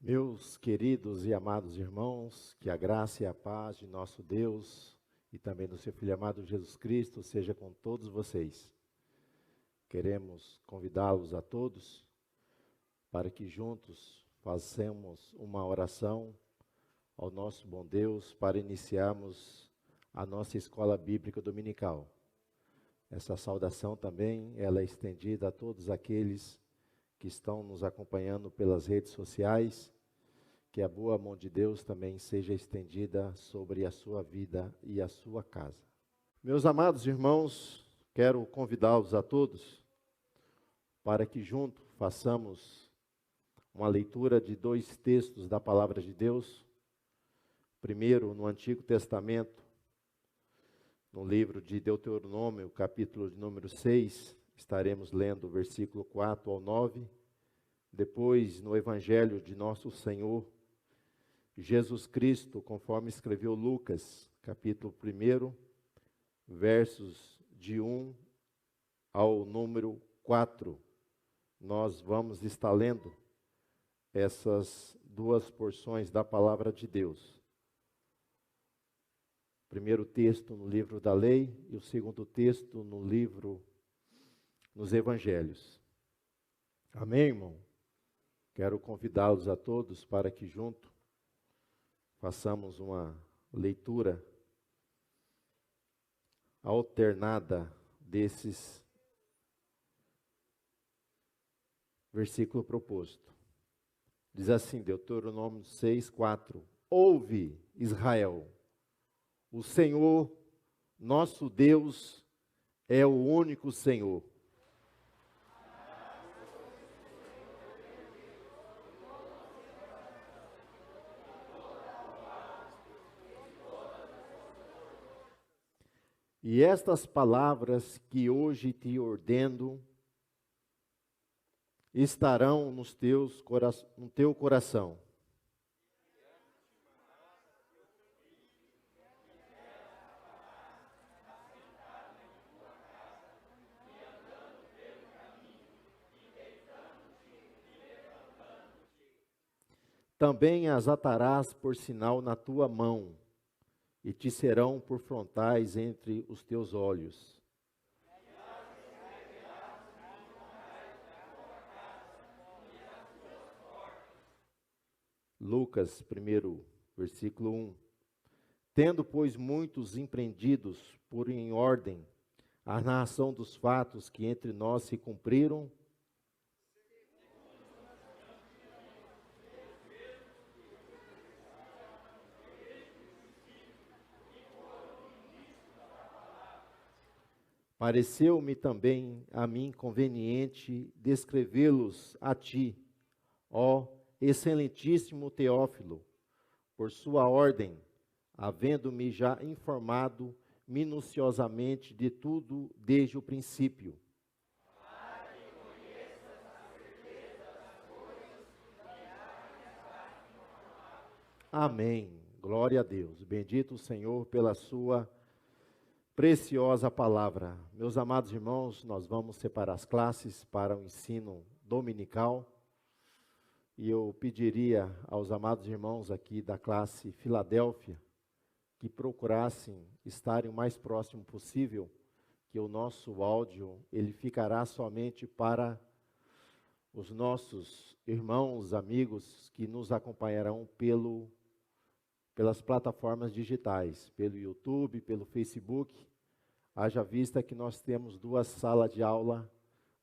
Meus queridos e amados irmãos, que a graça e a paz de nosso Deus e também do seu Filho amado Jesus Cristo seja com todos vocês. Queremos convidá-los a todos para que juntos façamos uma oração ao nosso bom Deus para iniciarmos a nossa escola bíblica dominical. Essa saudação também ela é estendida a todos aqueles que estão nos acompanhando pelas redes sociais. Que a boa mão de Deus também seja estendida sobre a sua vida e a sua casa. Meus amados irmãos, quero convidá-los a todos para que juntos façamos uma leitura de dois textos da Palavra de Deus. Primeiro, no Antigo Testamento, no livro de Deuteronômio, capítulo de número 6, estaremos lendo o versículo 4 ao 9. Depois, no Evangelho de nosso Senhor Jesus Cristo, conforme escreveu Lucas, capítulo 1, versos de 1 ao número 4. Nós vamos estar lendo essas duas porções da palavra de Deus. O primeiro texto no livro da lei e o segundo texto nos evangelhos. Amém, irmão? Quero convidá-los a todos para que junto façamos uma leitura alternada desses versículo proposto. Diz assim, Deuteronômio 6:4. Ouve, Israel, o Senhor, nosso Deus, é o único Senhor. E estas palavras que hoje te ordeno estarão no teu coração. Também as atarás por sinal na tua mão, e te serão por frontais entre os teus olhos. Lucas 1, versículo 1. Tendo, pois, muitos empreendidos por em ordem a narração dos fatos que entre nós se cumpriram, pareceu-me também a mim conveniente descrevê-los a ti, ó excelentíssimo Teófilo, por sua ordem, havendo-me já informado minuciosamente de tudo desde o princípio. Amém. Glória a Deus. Bendito o Senhor pela sua preciosa palavra. Meus amados irmãos, nós vamos separar as classes para o ensino dominical. E eu pediria aos amados irmãos aqui da classe Filadélfia que procurassem estarem o mais próximo possível, que o nosso áudio ele ficará somente para os nossos irmãos, amigos que nos acompanharão pelas plataformas digitais, pelo YouTube, pelo Facebook. Haja vista que nós temos duas salas de aula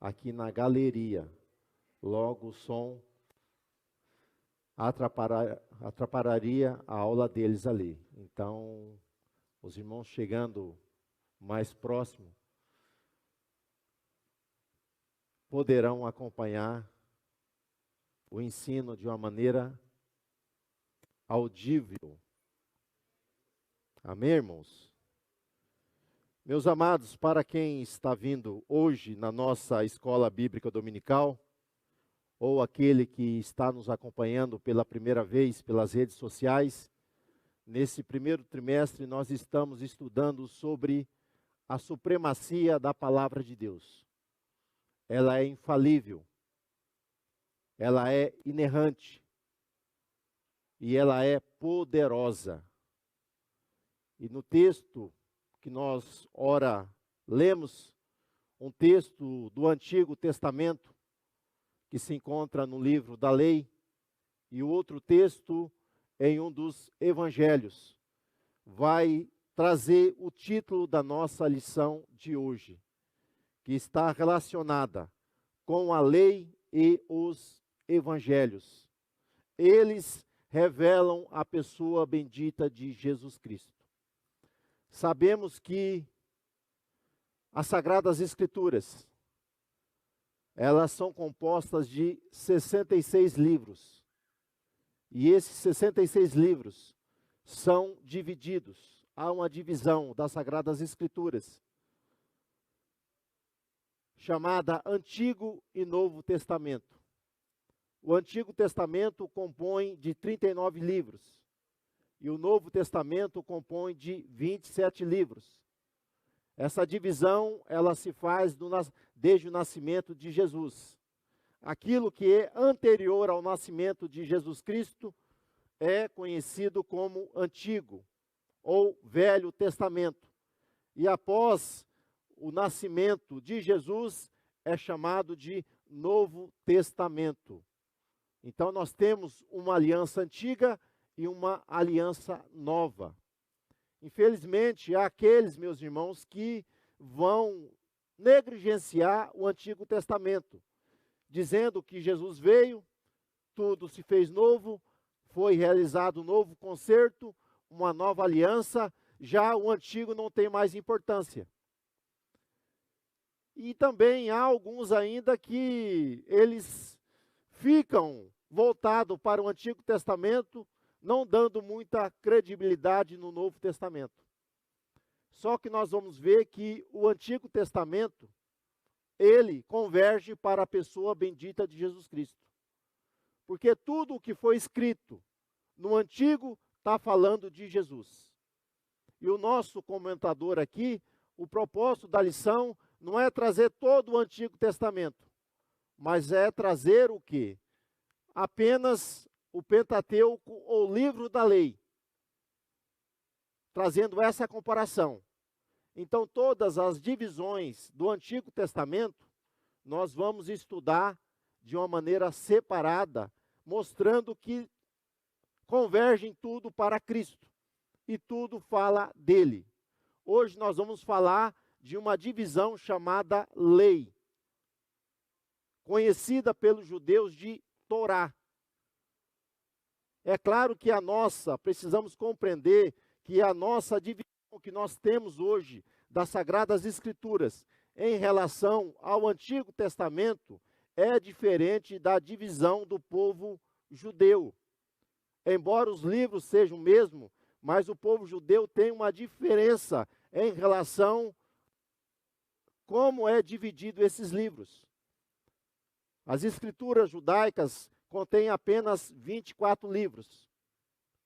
aqui na galeria. Logo o som atrapalharia a aula deles ali. Então, os irmãos chegando mais próximo poderão acompanhar o ensino de uma maneira audível. Amém, irmãos? Meus amados, para quem está vindo hoje na nossa escola bíblica dominical, ou aquele que está nos acompanhando pela primeira vez pelas redes sociais, nesse primeiro trimestre nós estamos estudando sobre a supremacia da palavra de Deus. Ela é infalível, ela é inerrante, e ela é poderosa. E no texto que nós ora lemos, um texto do Antigo Testamento, que se encontra no livro da Lei, e o outro texto em um dos Evangelhos, vai trazer o título da nossa lição de hoje, que está relacionada com a Lei e os Evangelhos. Eles revelam a pessoa bendita de Jesus Cristo. Sabemos que as Sagradas Escrituras, elas são compostas de 66 livros. E esses 66 livros são divididos. Há uma divisão das Sagradas Escrituras, chamada Antigo e Novo Testamento. O Antigo Testamento compõe de 39 livros. E o Novo Testamento compõe de 27 livros. Essa divisão, ela se faz desde o nascimento de Jesus. Aquilo que é anterior ao nascimento de Jesus Cristo é conhecido como Antigo ou Velho Testamento. E após o nascimento de Jesus, é chamado de Novo Testamento. Então nós temos uma aliança antiga e uma aliança nova. Infelizmente, há aqueles, meus irmãos, que vão negligenciar o Antigo Testamento, dizendo que Jesus veio, tudo se fez novo, foi realizado um novo concerto, uma nova aliança, já o antigo não tem mais importância. E também há alguns ainda que eles ficam voltados para o Antigo Testamento, não dando muita credibilidade no Novo Testamento. Só que nós vamos ver que o Antigo Testamento, ele converge para a pessoa bendita de Jesus Cristo. Porque tudo o que foi escrito no Antigo está falando de Jesus. E o nosso comentador aqui, o propósito da lição não é trazer todo o Antigo Testamento, mas é trazer o quê? Apenas o Pentateuco ou livro da lei, trazendo essa comparação. Então, todas as divisões do Antigo Testamento, nós vamos estudar de uma maneira separada, mostrando que convergem tudo para Cristo, e tudo fala dele. Hoje nós vamos falar de uma divisão chamada lei, conhecida pelos judeus de Torá. É claro que precisamos compreender que a nossa divisão que nós temos hoje das Sagradas Escrituras em relação ao Antigo Testamento é diferente da divisão do povo judeu. Embora os livros sejam o mesmo, mas o povo judeu tem uma diferença em relação como é dividido esses livros. As Escrituras judaicas contêm apenas 24 livros.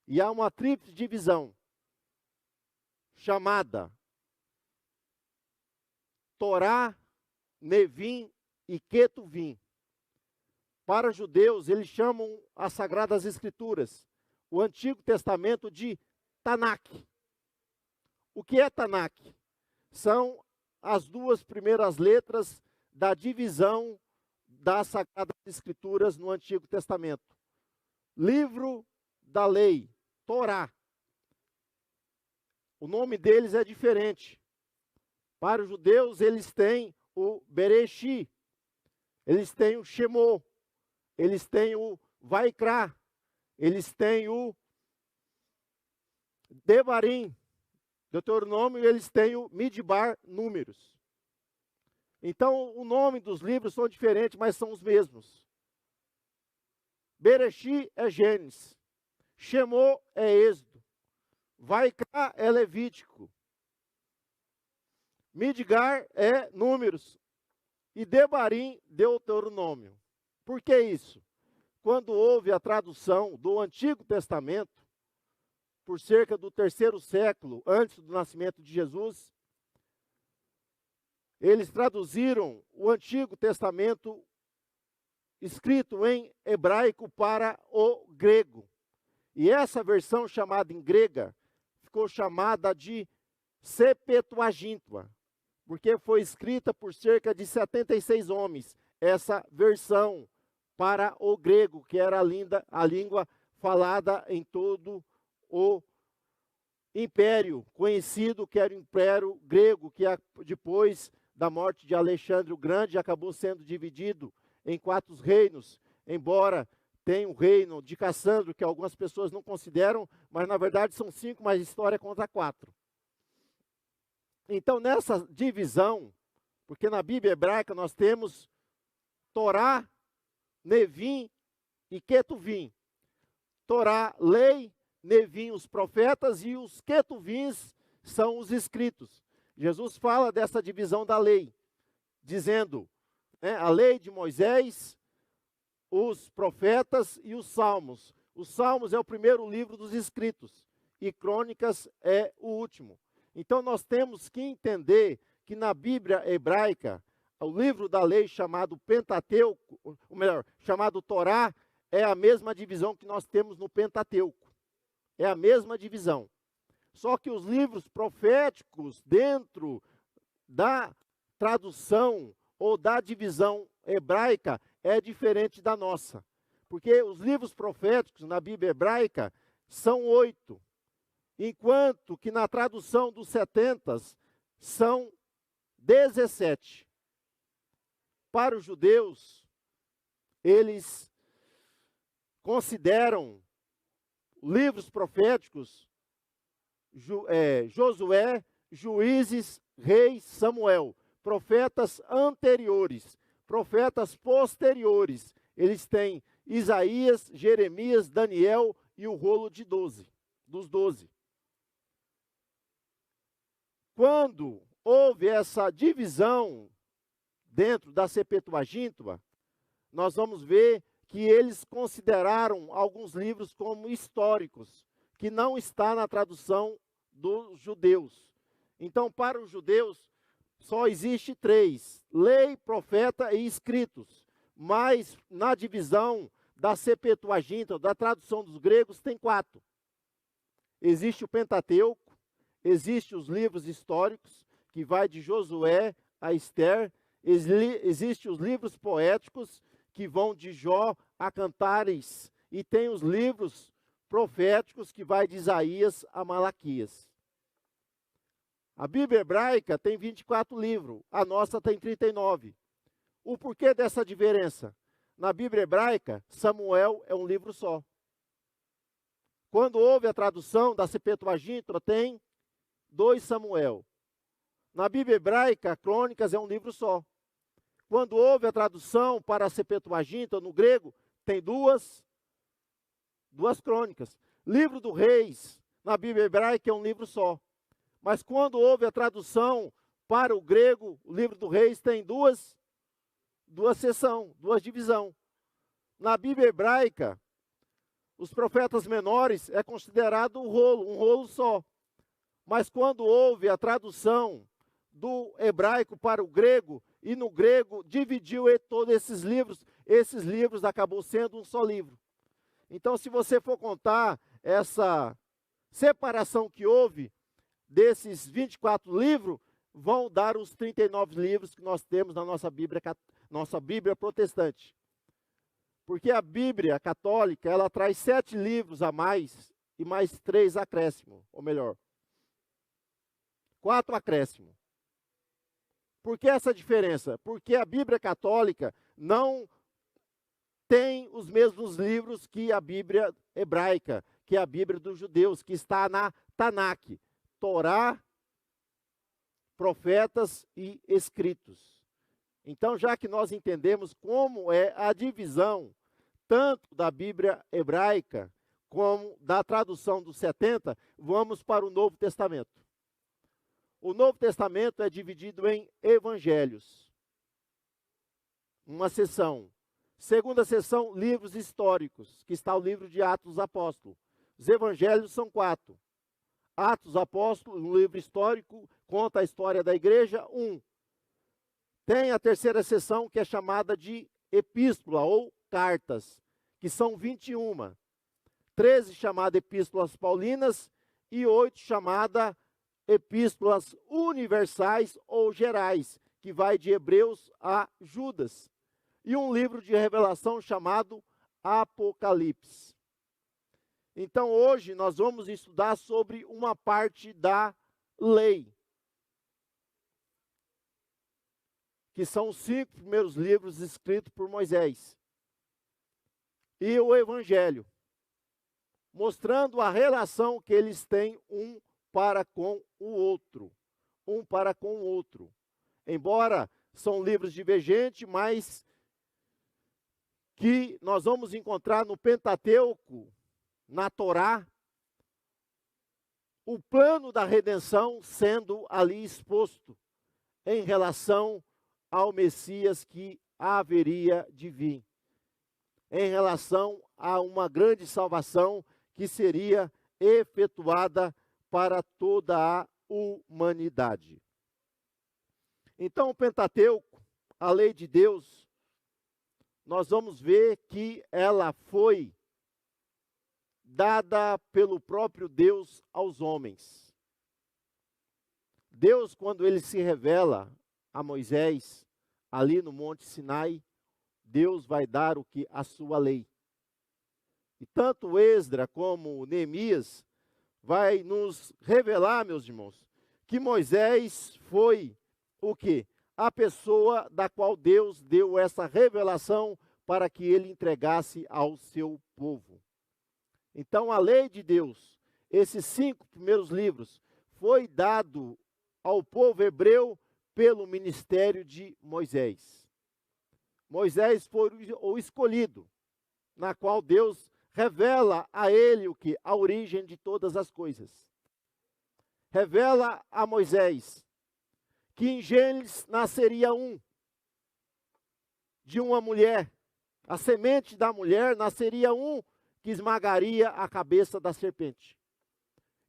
E há uma tríplice divisão, chamada Torá, Nevim e Ketuvim. Para os judeus, eles chamam as Sagradas Escrituras, o Antigo Testamento, de Tanakh. O que é Tanakh? São as duas primeiras letras da divisão das Sagradas Escrituras no Antigo Testamento. Livro da lei, Torá. O nome deles é diferente. Para os judeus, eles têm o Bereshit, eles têm o Shemot, eles têm o Vaikra, eles têm o Devarim, Deuteronômio, e eles têm o Midbar, Números. Então, o nome dos livros são diferentes, mas são os mesmos. Bereshit é Gênesis, Shemot é Êxodo, Vaikra é Levítico, Midgar é Números e Devarim, Deuteronômio. Por que isso? Quando houve a tradução do Antigo Testamento, por cerca do 3º século antes do nascimento de Jesus, eles traduziram o Antigo Testamento escrito em hebraico para o grego. E essa versão chamada em grega ficou chamada de Septuaginta, porque foi escrita por cerca de 76 homens, essa versão para o grego, que era a língua falada em todo o império conhecido, que era o Império Grego, que depois da morte de Alexandre o Grande acabou sendo dividido em 4 reinos, embora tenha o reino de Cassandro, que algumas pessoas não consideram, mas na verdade são 5, mas a história conta 4. Então, nessa divisão, porque na Bíblia hebraica nós temos Torá, Nevim e Ketuvim. Torá, lei, Nevim, os profetas, e os Ketuvins são os escritos. Jesus fala dessa divisão da lei, dizendo, a lei de Moisés, os profetas e os salmos. Os salmos é o primeiro livro dos escritos, e Crônicas é o último. Então nós temos que entender que na Bíblia hebraica, o livro da lei chamado Pentateuco, ou melhor, chamado Torá, é a mesma divisão que nós temos no Pentateuco. É a mesma divisão. Só que os livros proféticos dentro da tradução ou da divisão hebraica é diferente da nossa. Porque os livros proféticos na Bíblia hebraica são 8. Enquanto que na tradução dos 70 são 17. Para os judeus, eles consideram livros proféticos Josué, Juízes, Reis, Samuel. Profetas anteriores, profetas posteriores. Eles têm Isaías, Jeremias, Daniel e o rolo de 12, dos 12. Quando houve essa divisão dentro da Septuaginta, nós vamos ver que eles consideraram alguns livros como históricos, que não está na tradução dos judeus. Então, para os judeus, só existe 3, lei, profeta e escritos. Mas na divisão da Septuaginta, da tradução dos gregos, tem 4. Existe o Pentateuco, existem os livros históricos, que vai de Josué a Esther, existem os livros poéticos, que vão de Jó a Cantares, e tem os livros proféticos, que vai de Isaías a Malaquias. A Bíblia hebraica tem 24 livros, a nossa tem 39. O porquê dessa diferença? Na Bíblia hebraica, Samuel é um livro só. Quando houve a tradução da Septuaginta, tem 2 Samuel. Na Bíblia hebraica, Crônicas é um livro só. Quando houve a tradução para a Septuaginta, no grego, tem duas crônicas. Livro dos Reis, na Bíblia hebraica, é um livro só. Mas quando houve a tradução para o grego, o livro dos Reis tem duas seções, 2 divisões. Na Bíblia hebraica, os profetas menores é considerado um rolo só. Mas quando houve a tradução do hebraico para o grego, e no grego dividiu todos esses livros acabou sendo um só livro. Então, se você for contar essa separação que houve desses 24 livros, vão dar os 39 livros que nós temos na nossa Bíblia protestante. Porque a Bíblia católica, ela traz 7 livros a mais e mais 3 acréscimos, ou melhor, 4 acréscimos. Por que essa diferença? Porque a Bíblia católica não tem os mesmos livros que a Bíblia hebraica, que é a Bíblia dos judeus, que está na Tanakh, Torá, profetas e escritos. Então, já que nós entendemos como é a divisão, tanto da Bíblia hebraica, como da tradução dos 70, vamos para o Novo Testamento. O Novo Testamento é dividido em evangelhos. Uma seção. Segunda seção, livros históricos, que está o livro de Atos dos Apóstolos. Os evangelhos são 4. Atos dos Apóstolos, um livro histórico, conta a história da igreja, 1. Tem a terceira seção, que é chamada de epístola ou cartas, que são 21. 13 chamadas epístolas paulinas e 8 chamadas epístolas universais ou gerais, que vai de Hebreus a Judas. E um livro de revelação chamado Apocalipse. Então hoje nós vamos estudar sobre uma parte da lei, que são os 5 primeiros livros escritos por Moisés. E o Evangelho, mostrando a relação que eles têm um para com o outro. Um para com o outro. Embora são livros divergentes, mas que nós vamos encontrar no Pentateuco, na Torá, o plano da redenção sendo ali exposto em relação ao Messias que haveria de vir, em relação a uma grande salvação que seria efetuada para toda a humanidade. Então, o Pentateuco, a lei de Deus, nós vamos ver que ela foi dada pelo próprio Deus aos homens. Deus, quando ele se revela a Moisés, ali no Monte Sinai, Deus vai dar o que? A sua lei. E tanto Esdra como Neemias vai nos revelar, meus irmãos, que Moisés foi o quê? A pessoa da qual Deus deu essa revelação para que ele entregasse ao seu povo. Então a lei de Deus, esses 5 primeiros livros, foi dado ao povo hebreu pelo ministério de Moisés. Moisés foi o escolhido, na qual Deus revela a ele o que? A origem de todas as coisas. Revela a Moisés que em Gênesis nasceria de uma mulher. A semente da mulher nasceria que esmagaria a cabeça da serpente.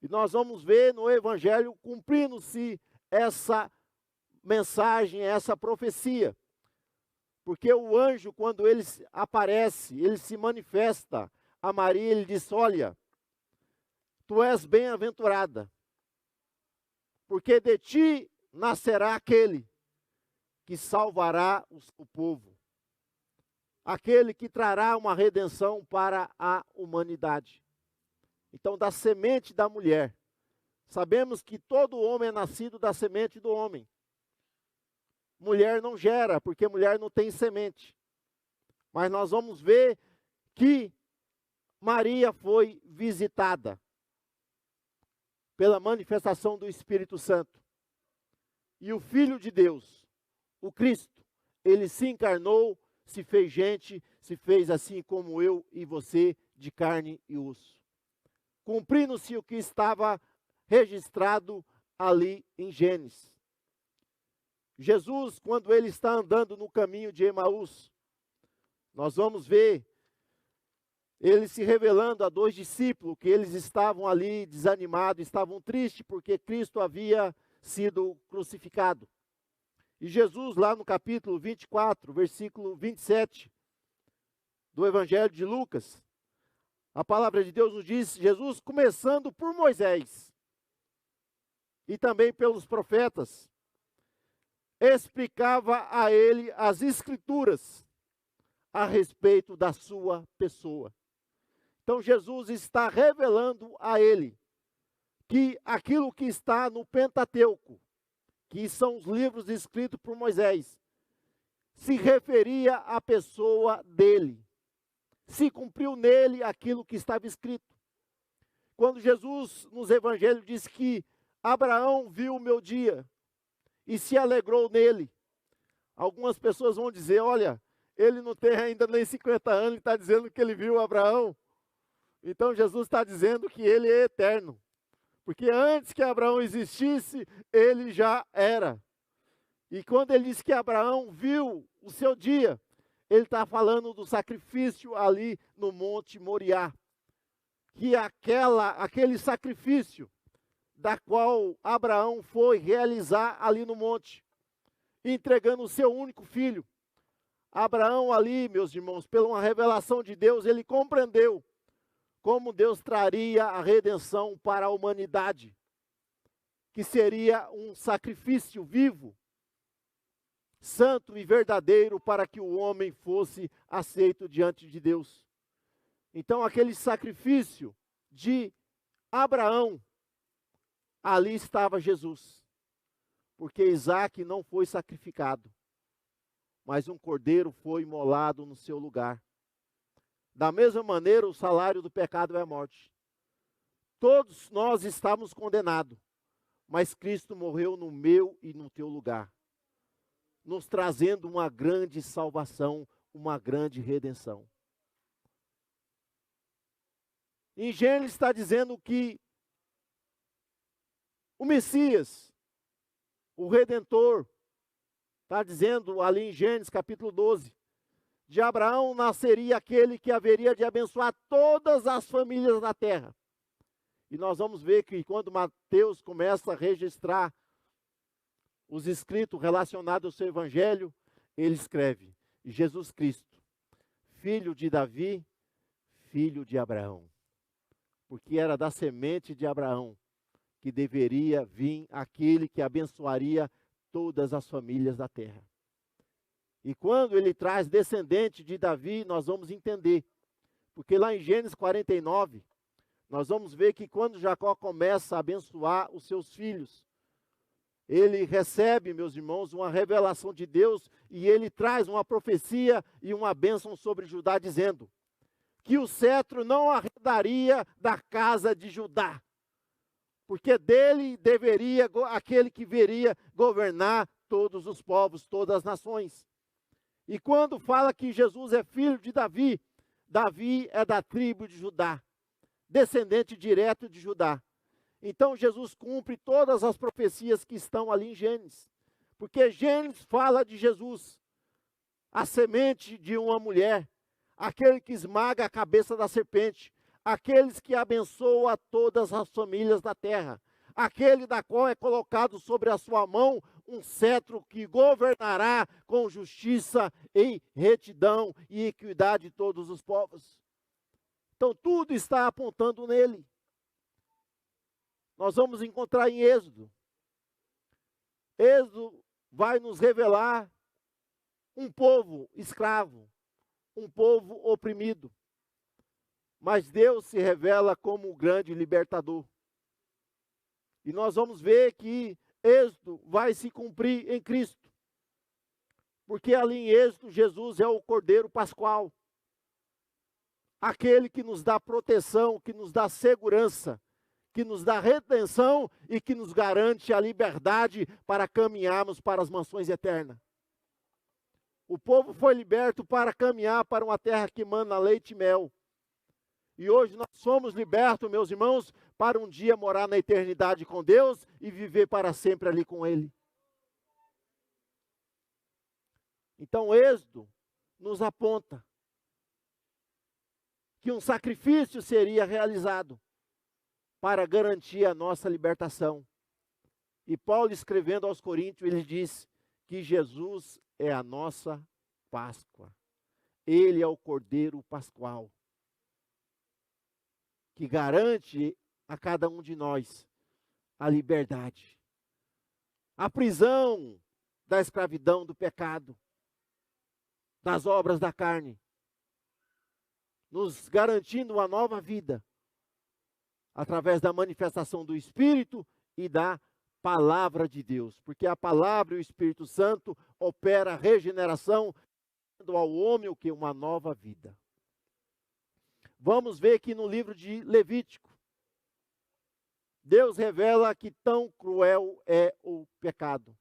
E nós vamos ver no Evangelho cumprindo-se essa mensagem, essa profecia. Porque o anjo, quando ele aparece, ele se manifesta a Maria, ele diz: olha, tu és bem-aventurada, porque de ti nascerá aquele que salvará o povo, aquele que trará uma redenção para a humanidade. Então, da semente da mulher, sabemos que todo homem é nascido da semente do homem. Mulher não gera, porque mulher não tem semente. Mas nós vamos ver que Maria foi visitada pela manifestação do Espírito Santo. E o Filho de Deus, o Cristo, ele se encarnou, se fez gente, se fez assim como eu e você, de carne e osso. Cumprindo-se o que estava registrado ali em Gênesis. Jesus, quando ele está andando no caminho de Emaús, nós vamos ver ele se revelando a 2 discípulos, que eles estavam ali desanimados, estavam tristes, porque Cristo havia sido crucificado. E Jesus, lá no capítulo 24, versículo 27, do Evangelho de Lucas, a palavra de Deus nos diz, Jesus, começando por Moisés, e também pelos profetas, explicava a ele as Escrituras a respeito da sua pessoa. Então Jesus está revelando a ele que aquilo que está no Pentateuco, que são os livros escritos por Moisés, se referia à pessoa dele. Se cumpriu nele aquilo que estava escrito. Quando Jesus, nos evangelhos, diz que Abraão viu o meu dia e se alegrou nele. Algumas pessoas vão dizer, olha, ele não tem ainda nem 50 anos, ele está dizendo que ele viu Abraão. Então Jesus está dizendo que ele é eterno. Porque antes que Abraão existisse, ele já era. E quando ele diz que Abraão viu o seu dia, ele está falando do sacrifício ali no Monte Moriá. Que aquele sacrifício da qual Abraão foi realizar ali no monte, entregando o seu único filho. Abraão ali, meus irmãos, pela uma revelação de Deus, ele compreendeu como Deus traria a redenção para a humanidade, que seria um sacrifício vivo, santo e verdadeiro, para que o homem fosse aceito diante de Deus. Então, aquele sacrifício de Abraão, ali estava Jesus, porque Isaac não foi sacrificado, mas um cordeiro foi imolado no seu lugar. Da mesma maneira, o salário do pecado é a morte. Todos nós estávamos condenados, mas Cristo morreu no meu e no teu lugar, nos trazendo uma grande salvação, uma grande redenção. Em Gênesis está dizendo que o Messias, o Redentor, está dizendo ali em Gênesis capítulo 12, de Abraão nasceria aquele que haveria de abençoar todas as famílias da terra. E nós vamos ver que quando Mateus começa a registrar os escritos relacionados ao seu evangelho, ele escreve: Jesus Cristo, filho de Davi, filho de Abraão. Porque era da semente de Abraão que deveria vir aquele que abençoaria todas as famílias da terra. E quando ele traz descendente de Davi, nós vamos entender. Porque lá em Gênesis 49, nós vamos ver que quando Jacó começa a abençoar os seus filhos, ele recebe, meus irmãos, uma revelação de Deus, e ele traz uma profecia e uma bênção sobre Judá, dizendo que o cetro não arredaria da casa de Judá, porque dele deveria aquele que viria governar todos os povos, todas as nações. E quando fala que Jesus é filho de Davi, Davi é da tribo de Judá, descendente direto de Judá. Então Jesus cumpre todas as profecias que estão ali em Gênesis, porque Gênesis fala de Jesus, a semente de uma mulher, aquele que esmaga a cabeça da serpente, aqueles que abençoa todas as famílias da terra, aquele da qual é colocado sobre a sua mão um cetro que governará com justiça e retidão e equidade todos os povos. Então tudo está apontando nele. Nós vamos encontrar em Êxodo. Êxodo vai nos revelar um povo escravo, um povo oprimido. Mas Deus se revela como o grande libertador. E nós vamos ver que Êxodo vai se cumprir em Cristo. Porque ali em Êxodo, Jesus é o Cordeiro Pascual. Aquele que nos dá proteção, que nos dá segurança, que nos dá redenção e que nos garante a liberdade para caminharmos para as mansões eternas. O povo foi liberto para caminhar para uma terra que mana leite e mel. E hoje nós somos libertos, meus irmãos, para um dia morar na eternidade com Deus e viver para sempre ali com Ele. Então, Êxodo nos aponta que um sacrifício seria realizado para garantir a nossa libertação. E Paulo, escrevendo aos Coríntios, ele diz que Jesus é a nossa Páscoa. Ele é o Cordeiro Pascual, que garante a cada um de nós a liberdade, a prisão da escravidão do pecado, das obras da carne, nos garantindo uma nova vida, através da manifestação do Espírito e da Palavra de Deus, porque a Palavra e o Espírito Santo opera a regeneração, dando ao homem o que? Uma nova vida. Vamos ver que no livro de Levítico, Deus revela que tão cruel é o pecado.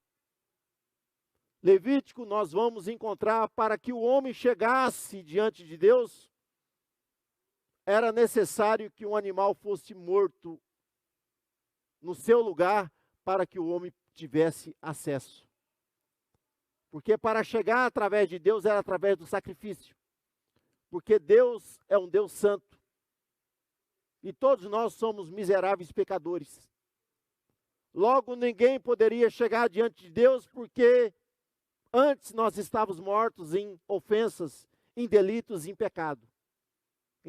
Levítico nós vamos encontrar para que o homem chegasse diante de Deus, era necessário que um animal fosse morto no seu lugar para que o homem tivesse acesso. Porque para chegar através de Deus era através do sacrifício. Porque Deus é um Deus santo. E todos nós somos miseráveis pecadores. Logo, ninguém poderia chegar diante de Deus porque antes nós estávamos mortos em ofensas, em delitos, em pecado.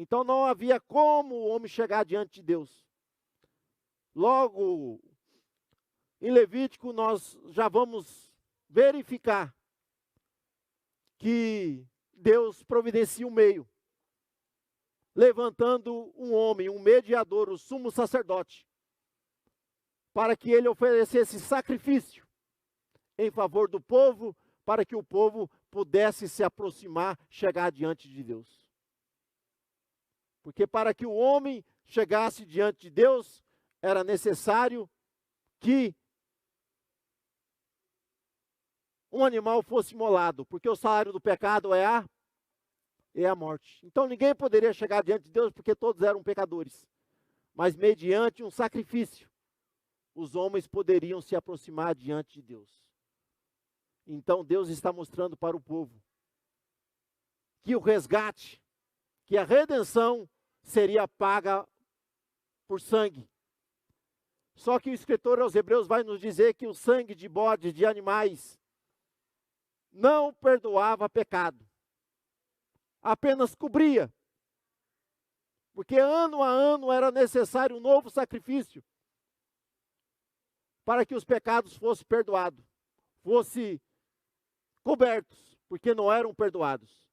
Então não havia como o homem chegar diante de Deus. Logo, em Levítico, nós já vamos verificar que Deus providencia um meio, levantando um homem, um mediador, o sumo sacerdote, para que ele oferecesse sacrifício em favor do povo, para que o povo pudesse se aproximar, chegar diante de Deus. Porque para que o homem chegasse diante de Deus, era necessário que um animal fosse imolado, porque o salário do pecado é a morte. Então ninguém poderia chegar diante de Deus, porque todos eram pecadores. Mas mediante um sacrifício, os homens poderiam se aproximar diante de Deus. Então Deus está mostrando para o povo que o resgate, que a redenção seria paga por sangue. Só que o escritor aos Hebreus vai nos dizer que o sangue de bodes, de animais, não perdoava pecado, apenas cobria. Porque ano a ano era necessário um novo sacrifício para que os pecados fossem perdoados, fossem cobertos, porque não eram perdoados.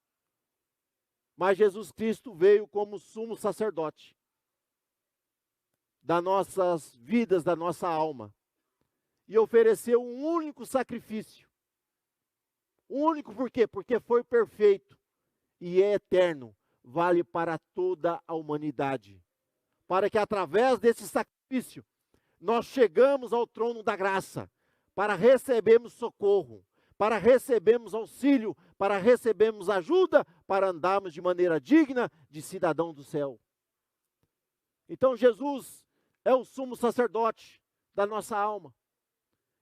Mas Jesus Cristo veio como sumo sacerdote das nossas vidas, da nossa alma, e ofereceu um único sacrifício. Único por quê? Porque foi perfeito e é eterno, vale para toda a humanidade. Para que através desse sacrifício, nós chegamos ao trono da graça, para recebermos socorro, para recebermos auxílio, para recebermos ajuda, para andarmos de maneira digna de cidadão do céu. Então Jesus é o sumo sacerdote da nossa alma.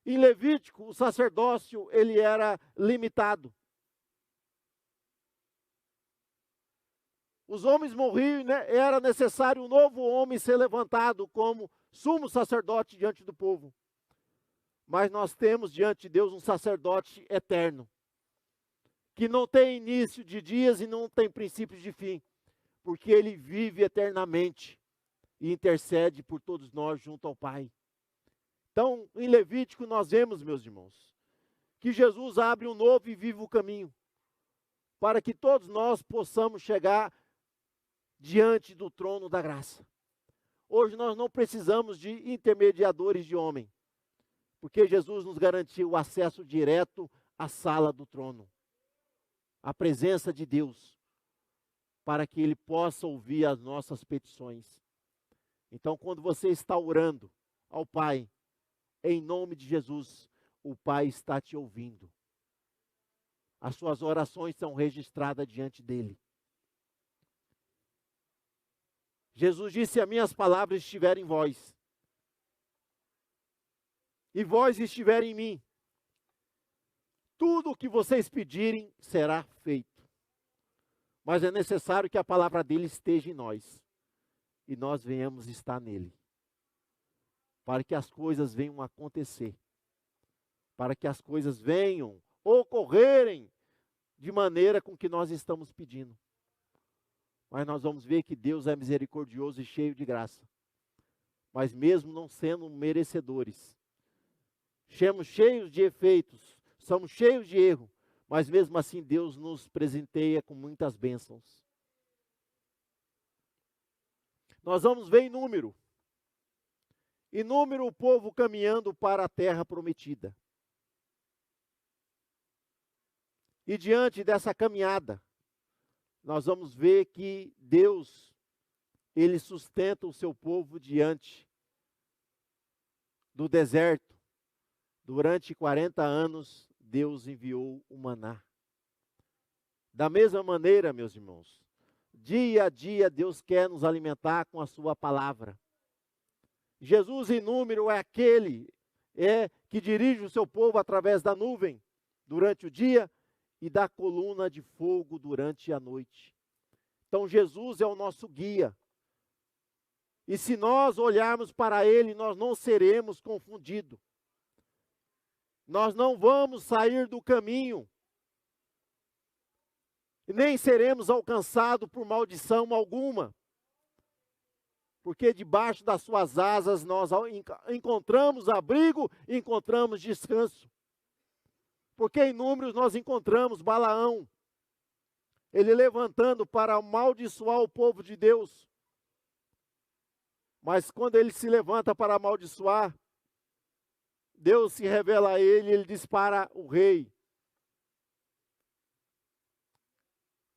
Em Levítico, o sacerdócio, ele era limitado. Os homens morriam, né? Era necessário um novo homem ser levantado como sumo sacerdote diante do povo. Mas nós temos diante de Deus um sacerdote eterno, que não tem início de dias e não tem princípios de fim, porque ele vive eternamente e intercede por todos nós junto ao Pai. Então, em Levítico nós vemos, meus irmãos, que Jesus abre um novo e vivo caminho, para que todos nós possamos chegar diante do trono da graça. Hoje nós não precisamos de intermediadores de homem, porque Jesus nos garantiu o acesso direto à sala do trono, a presença de Deus, para que Ele possa ouvir as nossas petições. Então, quando você está orando ao Pai, em nome de Jesus, o Pai está te ouvindo. As suas orações são registradas diante dEle. Jesus disse: "Se as minhas palavras estiverem em vós, e vós estiverem em mim, tudo o que vocês pedirem será feito." Mas é necessário que a palavra dele esteja em nós, e nós venhamos estar nele, para que as coisas venham a acontecer, para que as coisas venham ocorrerem de maneira com que nós estamos pedindo. Mas nós vamos ver que Deus é misericordioso e cheio de graça. Mas mesmo não sendo merecedores, somos cheios de efeitos, somos cheios de erro, mas mesmo assim Deus nos presenteia com muitas bênçãos. Nós vamos ver em número o povo caminhando para a terra prometida. E diante dessa caminhada, nós vamos ver que Deus, Ele sustenta o seu povo diante do deserto. Durante 40 anos, Deus enviou o maná. Da mesma maneira, meus irmãos, dia a dia Deus quer nos alimentar com a sua palavra. Jesus em número é aquele que dirige o seu povo através da nuvem durante o dia e da coluna de fogo durante a noite. Então Jesus é o nosso guia. E se nós olharmos para Ele, nós não seremos confundidos. Nós não vamos sair do caminho. E nem seremos alcançados por maldição alguma, porque debaixo das suas asas nós encontramos abrigo e encontramos descanso. Porque em Números nós encontramos Balaão, ele levantando para amaldiçoar o povo de Deus. Mas quando ele se levanta para amaldiçoar, Deus se revela a ele, ele diz para o rei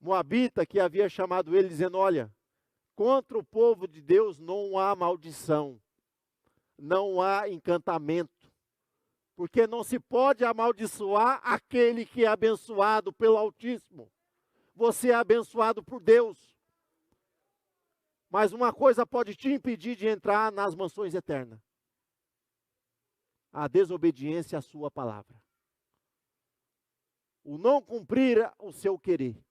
Moabita, que havia chamado ele, dizendo: olha, contra o povo de Deus não há maldição, não há encantamento, porque não se pode amaldiçoar aquele que é abençoado pelo Altíssimo. Você é abençoado por Deus. Mas uma coisa pode te impedir de entrar nas mansões eternas: a desobediência à sua palavra. O não cumprir o seu querer.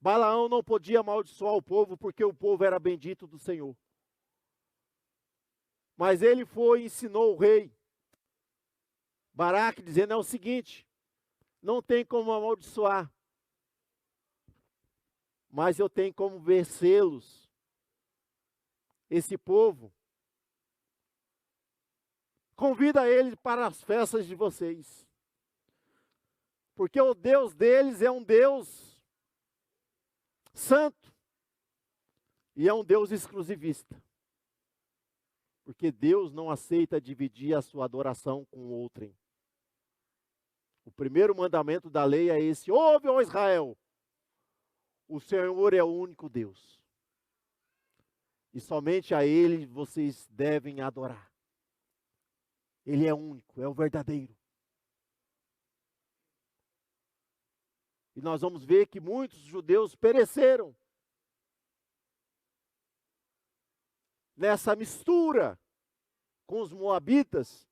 Balaão não podia amaldiçoar o povo porque o povo era bendito do Senhor. Mas ele foi e ensinou o rei Baraque, dizendo: é o seguinte, não tem como amaldiçoar, mas eu tenho como vencê-los. Esse povo, convida ele para as festas de vocês, porque o Deus deles é um Deus santo e é um Deus exclusivista, porque Deus não aceita dividir a sua adoração com outrem. O primeiro mandamento da lei é esse: ouve, ó Israel, o Senhor é o único Deus, e somente a Ele vocês devem adorar. Ele é único, é o verdadeiro. E nós vamos ver que muitos judeus pereceram nessa mistura com os moabitas,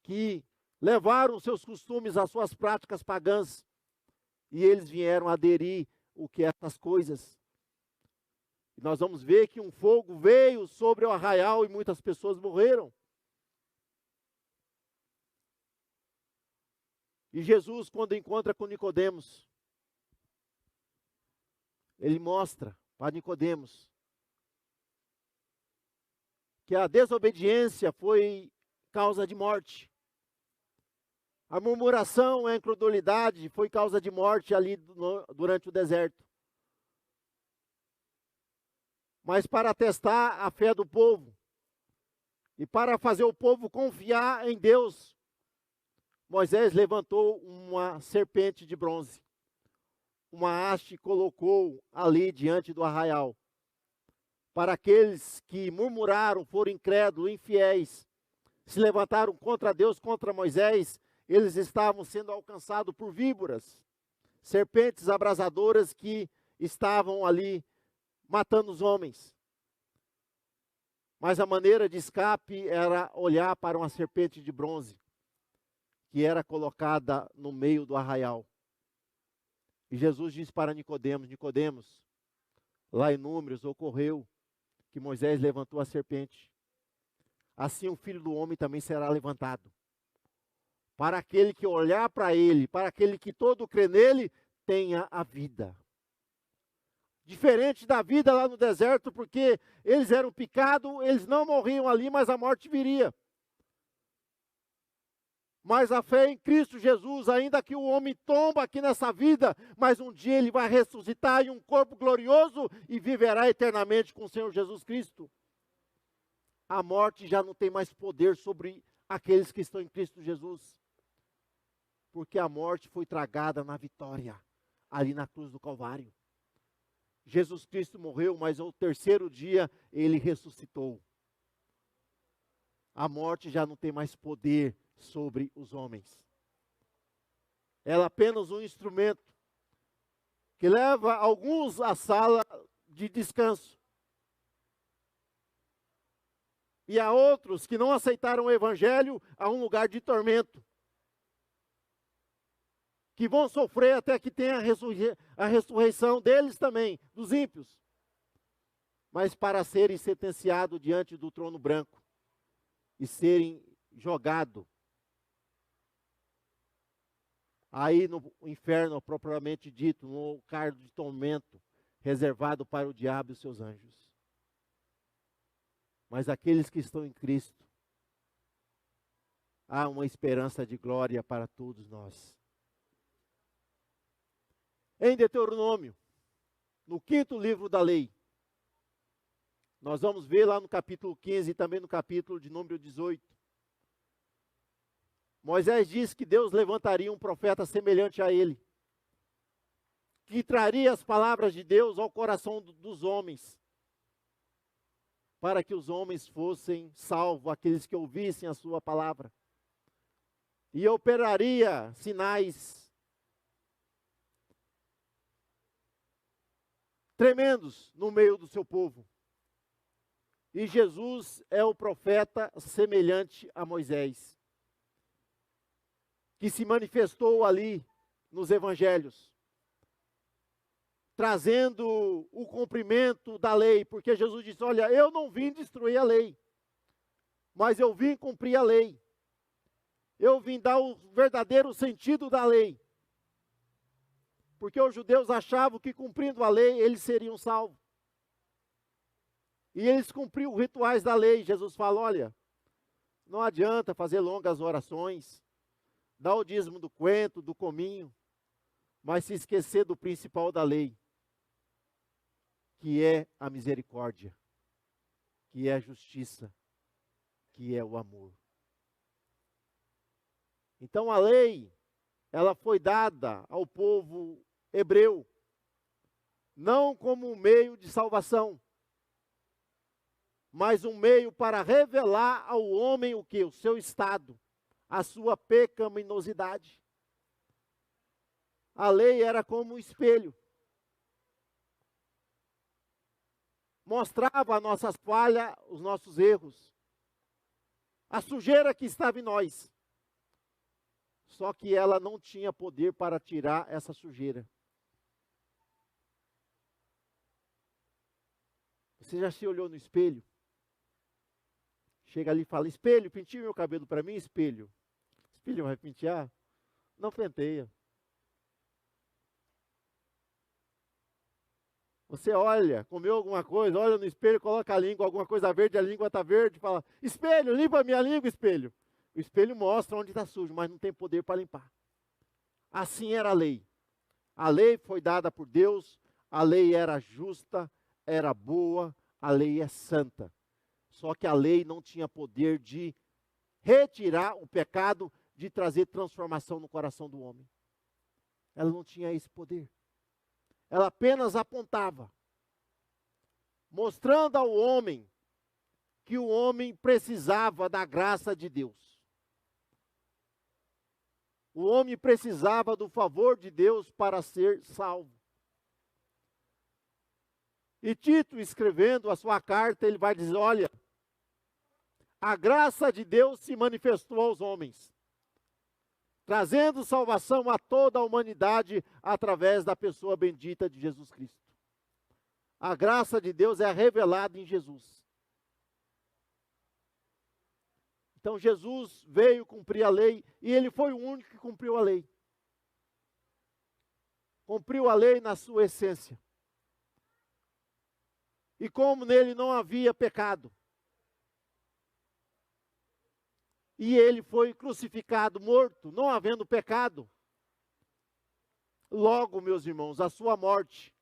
que levaram seus costumes, as suas práticas pagãs, e eles vieram aderir o que essas coisas. E nós vamos ver que um fogo veio sobre o arraial e muitas pessoas morreram. E Jesus, quando encontra com Nicodemos, ele mostra para Nicodemos que a desobediência foi causa de morte. A murmuração, a incredulidade foi causa de morte ali durante o deserto. Mas para testar a fé do povo e para fazer o povo confiar em Deus, Moisés levantou uma serpente de bronze, uma haste, e colocou ali diante do arraial. Para aqueles que murmuraram, foram incrédulos, infiéis, se levantaram contra Deus, contra Moisés, eles estavam sendo alcançados por víboras, serpentes abrasadoras que estavam ali matando os homens. Mas a maneira de escape era olhar para uma serpente de bronze, que era colocada no meio do arraial. E Jesus disse para Nicodemos: Nicodemos, lá em Números ocorreu que Moisés levantou a serpente. Assim o Filho do Homem também será levantado, para aquele que olhar para ele, para aquele que todo crê nele, tenha a vida. Diferente da vida lá no deserto, porque eles eram picados, eles não morriam ali, mas a morte viria. Mas a fé em Cristo Jesus, ainda que o homem tomba aqui nessa vida, mas um dia ele vai ressuscitar em um corpo glorioso e viverá eternamente com o Senhor Jesus Cristo. A morte já não tem mais poder sobre aqueles que estão em Cristo Jesus, porque a morte foi tragada na vitória, ali na cruz do Calvário. Jesus Cristo morreu, mas ao terceiro dia ele ressuscitou. A morte já não tem mais poder sobre os homens. Ela é apenas um instrumento que leva alguns à sala de descanso. E a outros que não aceitaram o evangelho a um lugar de tormento, que vão sofrer até que tenha a ressurreição deles também, dos ímpios, mas para serem sentenciados diante do trono branco e serem jogados aí no inferno propriamente dito, no cargo de tormento, reservado para o diabo e os seus anjos. Mas aqueles que estão em Cristo, há uma esperança de glória para todos nós. Em Deuteronômio, no 5º livro da lei, nós vamos ver lá no capítulo 15 e também no capítulo de número 18. Moisés disse que Deus levantaria um profeta semelhante a ele, que traria as palavras de Deus ao coração dos homens, para que os homens fossem salvos, aqueles que ouvissem a sua palavra. E operaria sinais tremendos no meio do seu povo. E Jesus é o profeta semelhante a Moisés, que se manifestou ali nos evangelhos, trazendo o cumprimento da lei, porque Jesus disse, olha, eu não vim destruir a lei, mas eu vim cumprir a lei. Eu vim dar o verdadeiro sentido da lei. Porque os judeus achavam que cumprindo a lei, eles seriam salvos. E eles cumpriam os rituais da lei. Jesus fala, olha, não adianta fazer longas orações, dar o dízimo do coentro, do cominho, mas se esquecer do principal da lei, que é a misericórdia, que é a justiça, que é o amor. Então a lei, ela foi dada ao povo hebreu, não como um meio de salvação, mas um meio para revelar ao homem o que? O seu estado, a sua pecaminosidade. A lei era como um espelho. Mostrava as nossas falhas, os nossos erros, a sujeira que estava em nós. Só que ela não tinha poder para tirar essa sujeira. Você já se olhou no espelho? Chega ali e fala, espelho, penteia meu cabelo para mim, espelho. Espelho vai pentear? Não penteia. Você olha, comeu alguma coisa, olha no espelho, coloca a língua, alguma coisa verde, a língua está verde, fala, espelho, limpa a minha língua, espelho. O espelho mostra onde está sujo, mas não tem poder para limpar. Assim era a lei. A lei foi dada por Deus, a lei era justa, era boa, a lei é santa. Só que a lei não tinha poder de retirar o pecado, de trazer transformação no coração do homem. Ela não tinha esse poder. Ela apenas apontava, mostrando ao homem que o homem precisava da graça de Deus. O homem precisava do favor de Deus para ser salvo. E Tito, escrevendo a sua carta, ele vai dizer, olha, a graça de Deus se manifestou aos homens, trazendo salvação a toda a humanidade através da pessoa bendita de Jesus Cristo. A graça de Deus é revelada em Jesus. Então Jesus veio cumprir a lei e ele foi o único que cumpriu a lei. Cumpriu a lei na sua essência. E como nele não havia pecado, e ele foi crucificado, morto, não havendo pecado. Logo, meus irmãos, a sua morte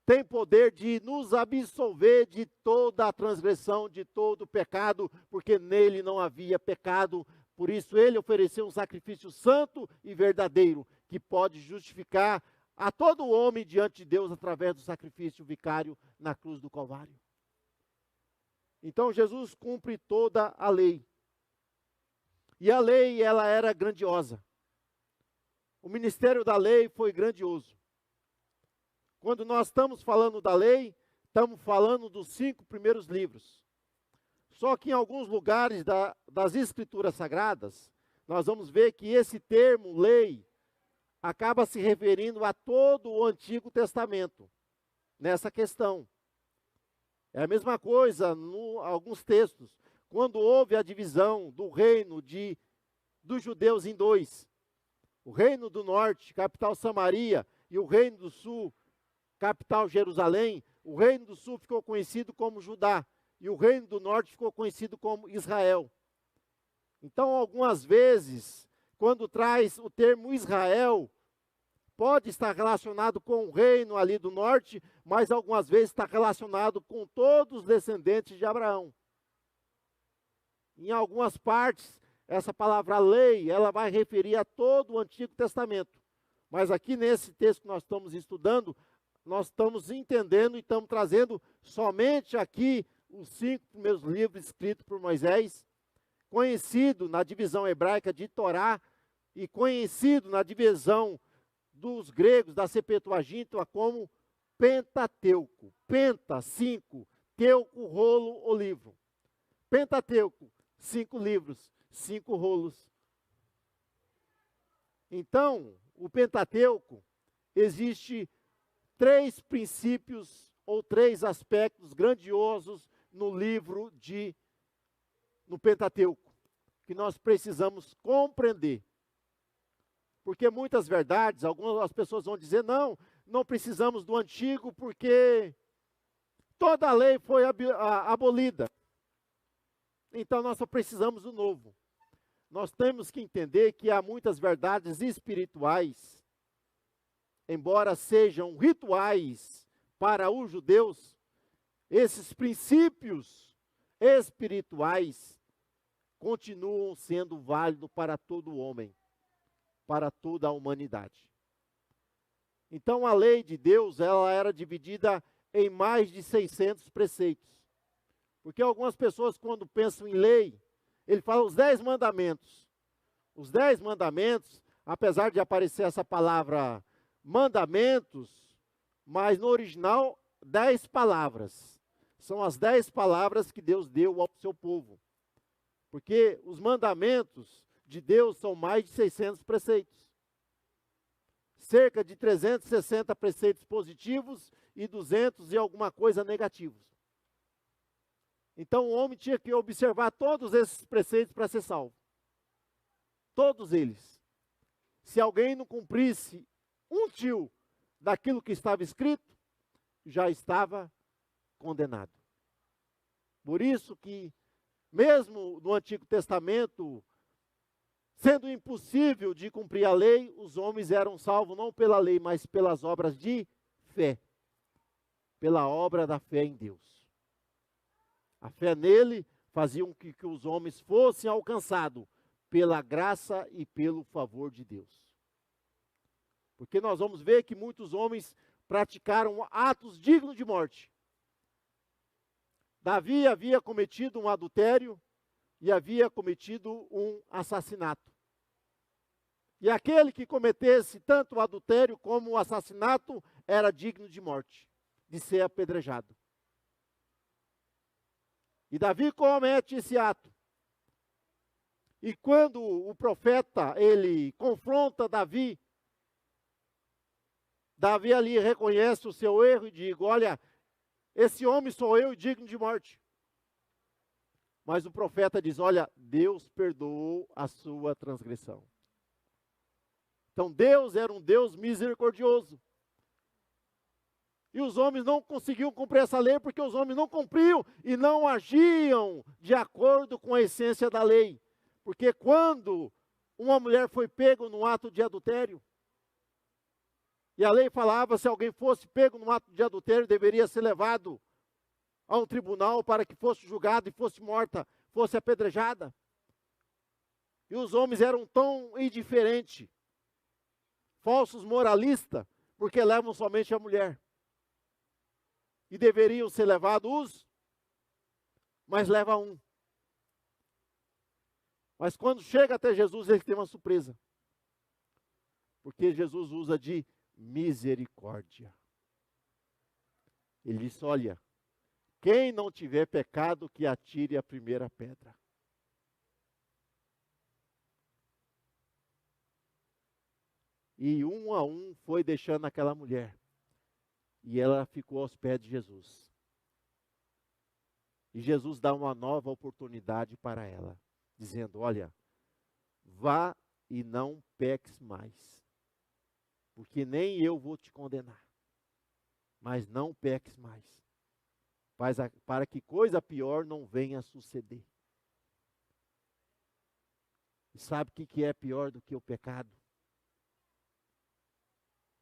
tem poder de nos absolver de toda a transgressão, de todo o pecado, porque nele não havia pecado. Por isso ele ofereceu um sacrifício santo e verdadeiro, que pode justificar a todo homem diante de Deus através do sacrifício vicário na cruz do Calvário. Então Jesus cumpre toda a lei. E a lei, ela era grandiosa. O ministério da lei foi grandioso. Quando nós estamos falando da lei, estamos falando dos 5 primeiros livros. Só que em alguns lugares das Escrituras Sagradas, nós vamos ver que esse termo, lei, acaba se referindo a todo o Antigo Testamento, nessa questão. É a mesma coisa em alguns textos. Quando houve a divisão do reino dos judeus em 2, O reino do norte, capital Samaria, e o reino do sul, capital Jerusalém. O reino do sul ficou conhecido como Judá, e o reino do norte ficou conhecido como Israel. Então, algumas vezes, quando traz o termo Israel, pode estar relacionado com o reino ali do norte, mas algumas vezes está relacionado com todos os descendentes de Abraão. Em algumas partes, essa palavra lei, ela vai referir a todo o Antigo Testamento. Mas aqui nesse texto que nós estamos estudando, nós estamos entendendo e estamos trazendo somente aqui os 5 primeiros livros escritos por Moisés, conhecido na divisão hebraica de Torá e conhecido na divisão dos gregos da Septuaginta como Pentateuco. Penta, 5, teuco, rolo ou livro. Pentateuco, 5 livros, 5 rolos. Então, o Pentateuco, existe 3 princípios ou 3 aspectos grandiosos no Pentateuco, que nós precisamos compreender. Porque muitas verdades, algumas pessoas vão dizer, não precisamos do antigo porque toda a lei foi abolida. Então nós só precisamos do novo. Nós temos que entender que há muitas verdades espirituais, embora sejam rituais para os judeus, esses princípios espirituais continuam sendo válidos para todo homem, para toda a humanidade. Então a lei de Deus, ela era dividida em mais de 600 preceitos. Porque algumas pessoas, quando pensam em lei, ele fala os 10 mandamentos. Os 10 mandamentos, apesar de aparecer essa palavra mandamentos, mas no original, 10 palavras. São as 10 palavras que Deus deu ao seu povo. Porque os mandamentos de Deus são mais de 600 preceitos. Cerca de 360 preceitos positivos e 200 e alguma coisa negativos. Então o homem tinha que observar todos esses preceitos para ser salvo. Todos eles. Se alguém não cumprisse um tio daquilo que estava escrito, já estava condenado. Por isso que, mesmo no Antigo Testamento, sendo impossível de cumprir a lei, os homens eram salvos não pela lei, mas pelas obras de fé. Pela obra da fé em Deus. A fé nele fazia com que os homens fossem alcançados pela graça e pelo favor de Deus. Porque nós vamos ver que muitos homens praticaram atos dignos de morte. Davi havia cometido um adultério e havia cometido um assassinato. E aquele que cometesse tanto o adultério como o assassinato era digno de morte, de ser apedrejado. E Davi comete esse ato. E quando o profeta, ele confronta Davi, Davi ali reconhece o seu erro e diz, olha, esse homem sou eu digno de morte. Mas o profeta diz, olha, Deus perdoou a sua transgressão. Então Deus era um Deus misericordioso. E os homens não conseguiam cumprir essa lei porque os homens não cumpriam e não agiam de acordo com a essência da lei. Porque quando uma mulher foi pega num ato de adultério, e a lei falava, se alguém fosse pego num ato de adultério, deveria ser levado a um tribunal para que fosse julgado e fosse morta, fosse apedrejada. E os homens eram tão indiferentes, falsos moralistas, porque levam somente a mulher. E deveriam ser levados mas leva um. Mas quando chega até Jesus, ele tem uma surpresa. Porque Jesus usa de misericórdia. Ele diz, olha, quem não tiver pecado, que atire a primeira pedra. E um a um foi deixando aquela mulher. E ela ficou aos pés de Jesus. E Jesus dá uma nova oportunidade para ela. Dizendo, olha, vá e não peques mais. Porque nem eu vou te condenar. Mas não peques mais. Para que coisa pior não venha a suceder. E sabe o que é pior do que o pecado?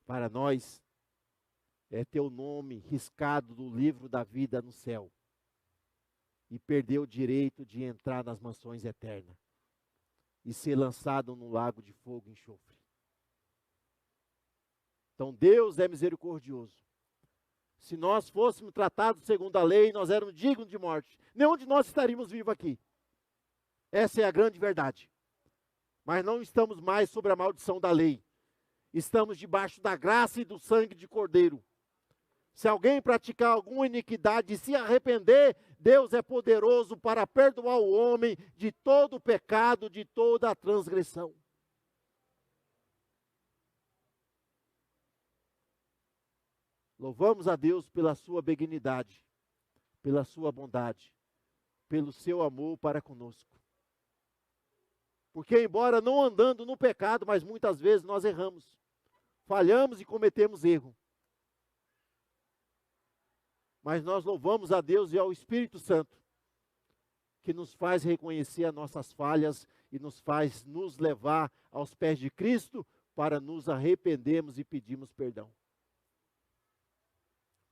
Para nós, é ter o nome riscado do livro da vida no céu. E perder o direito de entrar nas mansões eternas. E ser lançado no lago de fogo e enxofre. Então Deus é misericordioso. Se nós fôssemos tratados segundo a lei, nós éramos dignos de morte. Nenhum de nós estaríamos vivos aqui. Essa é a grande verdade. Mas não estamos mais sob a maldição da lei. Estamos debaixo da graça e do sangue de Cordeiro. Se alguém praticar alguma iniquidade e se arrepender, Deus é poderoso para perdoar o homem de todo o pecado, de toda a transgressão. Louvamos a Deus pela sua benignidade, pela sua bondade, pelo seu amor para conosco. Porque embora não andando no pecado, mas muitas vezes nós erramos, falhamos e cometemos erro. Mas nós louvamos a Deus e ao Espírito Santo, que nos faz reconhecer as nossas falhas e nos faz nos levar aos pés de Cristo para nos arrependermos e pedirmos perdão.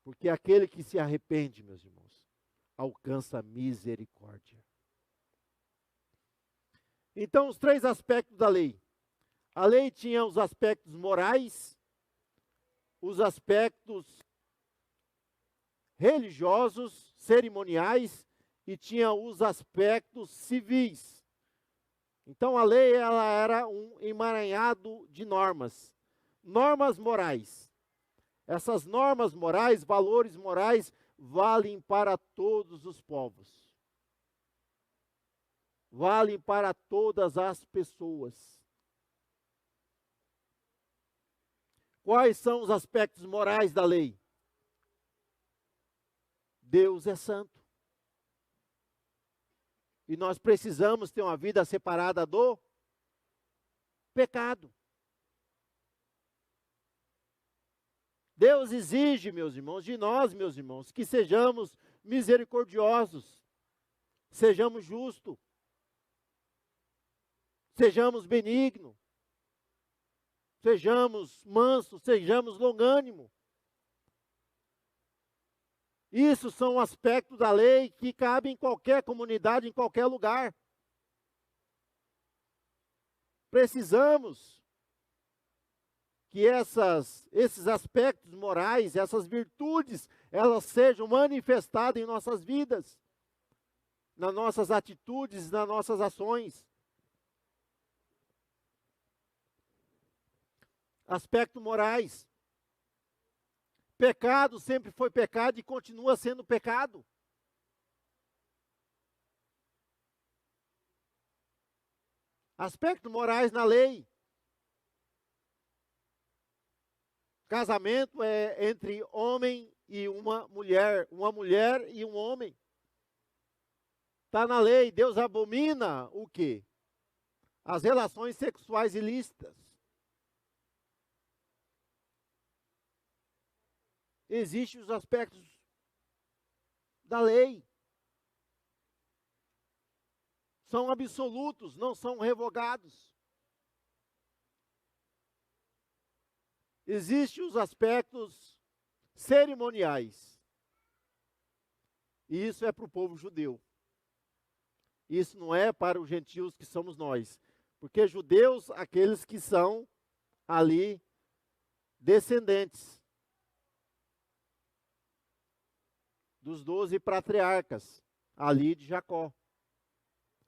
Porque aquele que se arrepende, meus irmãos, alcança misericórdia. Então, os três aspectos da lei. A lei tinha os aspectos morais, os aspectos religiosos, cerimoniais, e tinha os aspectos civis. Então, a lei ela era um emaranhado de normas. Normas morais. Essas normas morais, valores morais, valem para todos os povos. Valem para todas as pessoas. Quais são os aspectos morais da lei? Deus é santo. E nós precisamos ter uma vida separada do pecado. Deus exige, meus irmãos, de nós, meus irmãos, que sejamos misericordiosos, sejamos justos, sejamos benignos, sejamos mansos, sejamos longânimos. Isso são aspectos da lei que cabem em qualquer comunidade, em qualquer lugar. Precisamos que esses aspectos morais, essas virtudes, elas sejam manifestadas em nossas vidas, nas nossas atitudes, nas nossas ações. Aspectos morais. Pecado sempre foi pecado e continua sendo pecado. Aspectos morais na lei. Casamento é entre homem e uma mulher e um homem. Está na lei, Deus abomina o quê? As relações sexuais ilícitas. Existem os aspectos da lei. São absolutos, não são revogados. Existem os aspectos cerimoniais. E isso é para o povo judeu. Isso não é para os gentios que somos nós. Porque judeus, aqueles que são ali descendentes dos 12 patriarcas, ali de Jacó.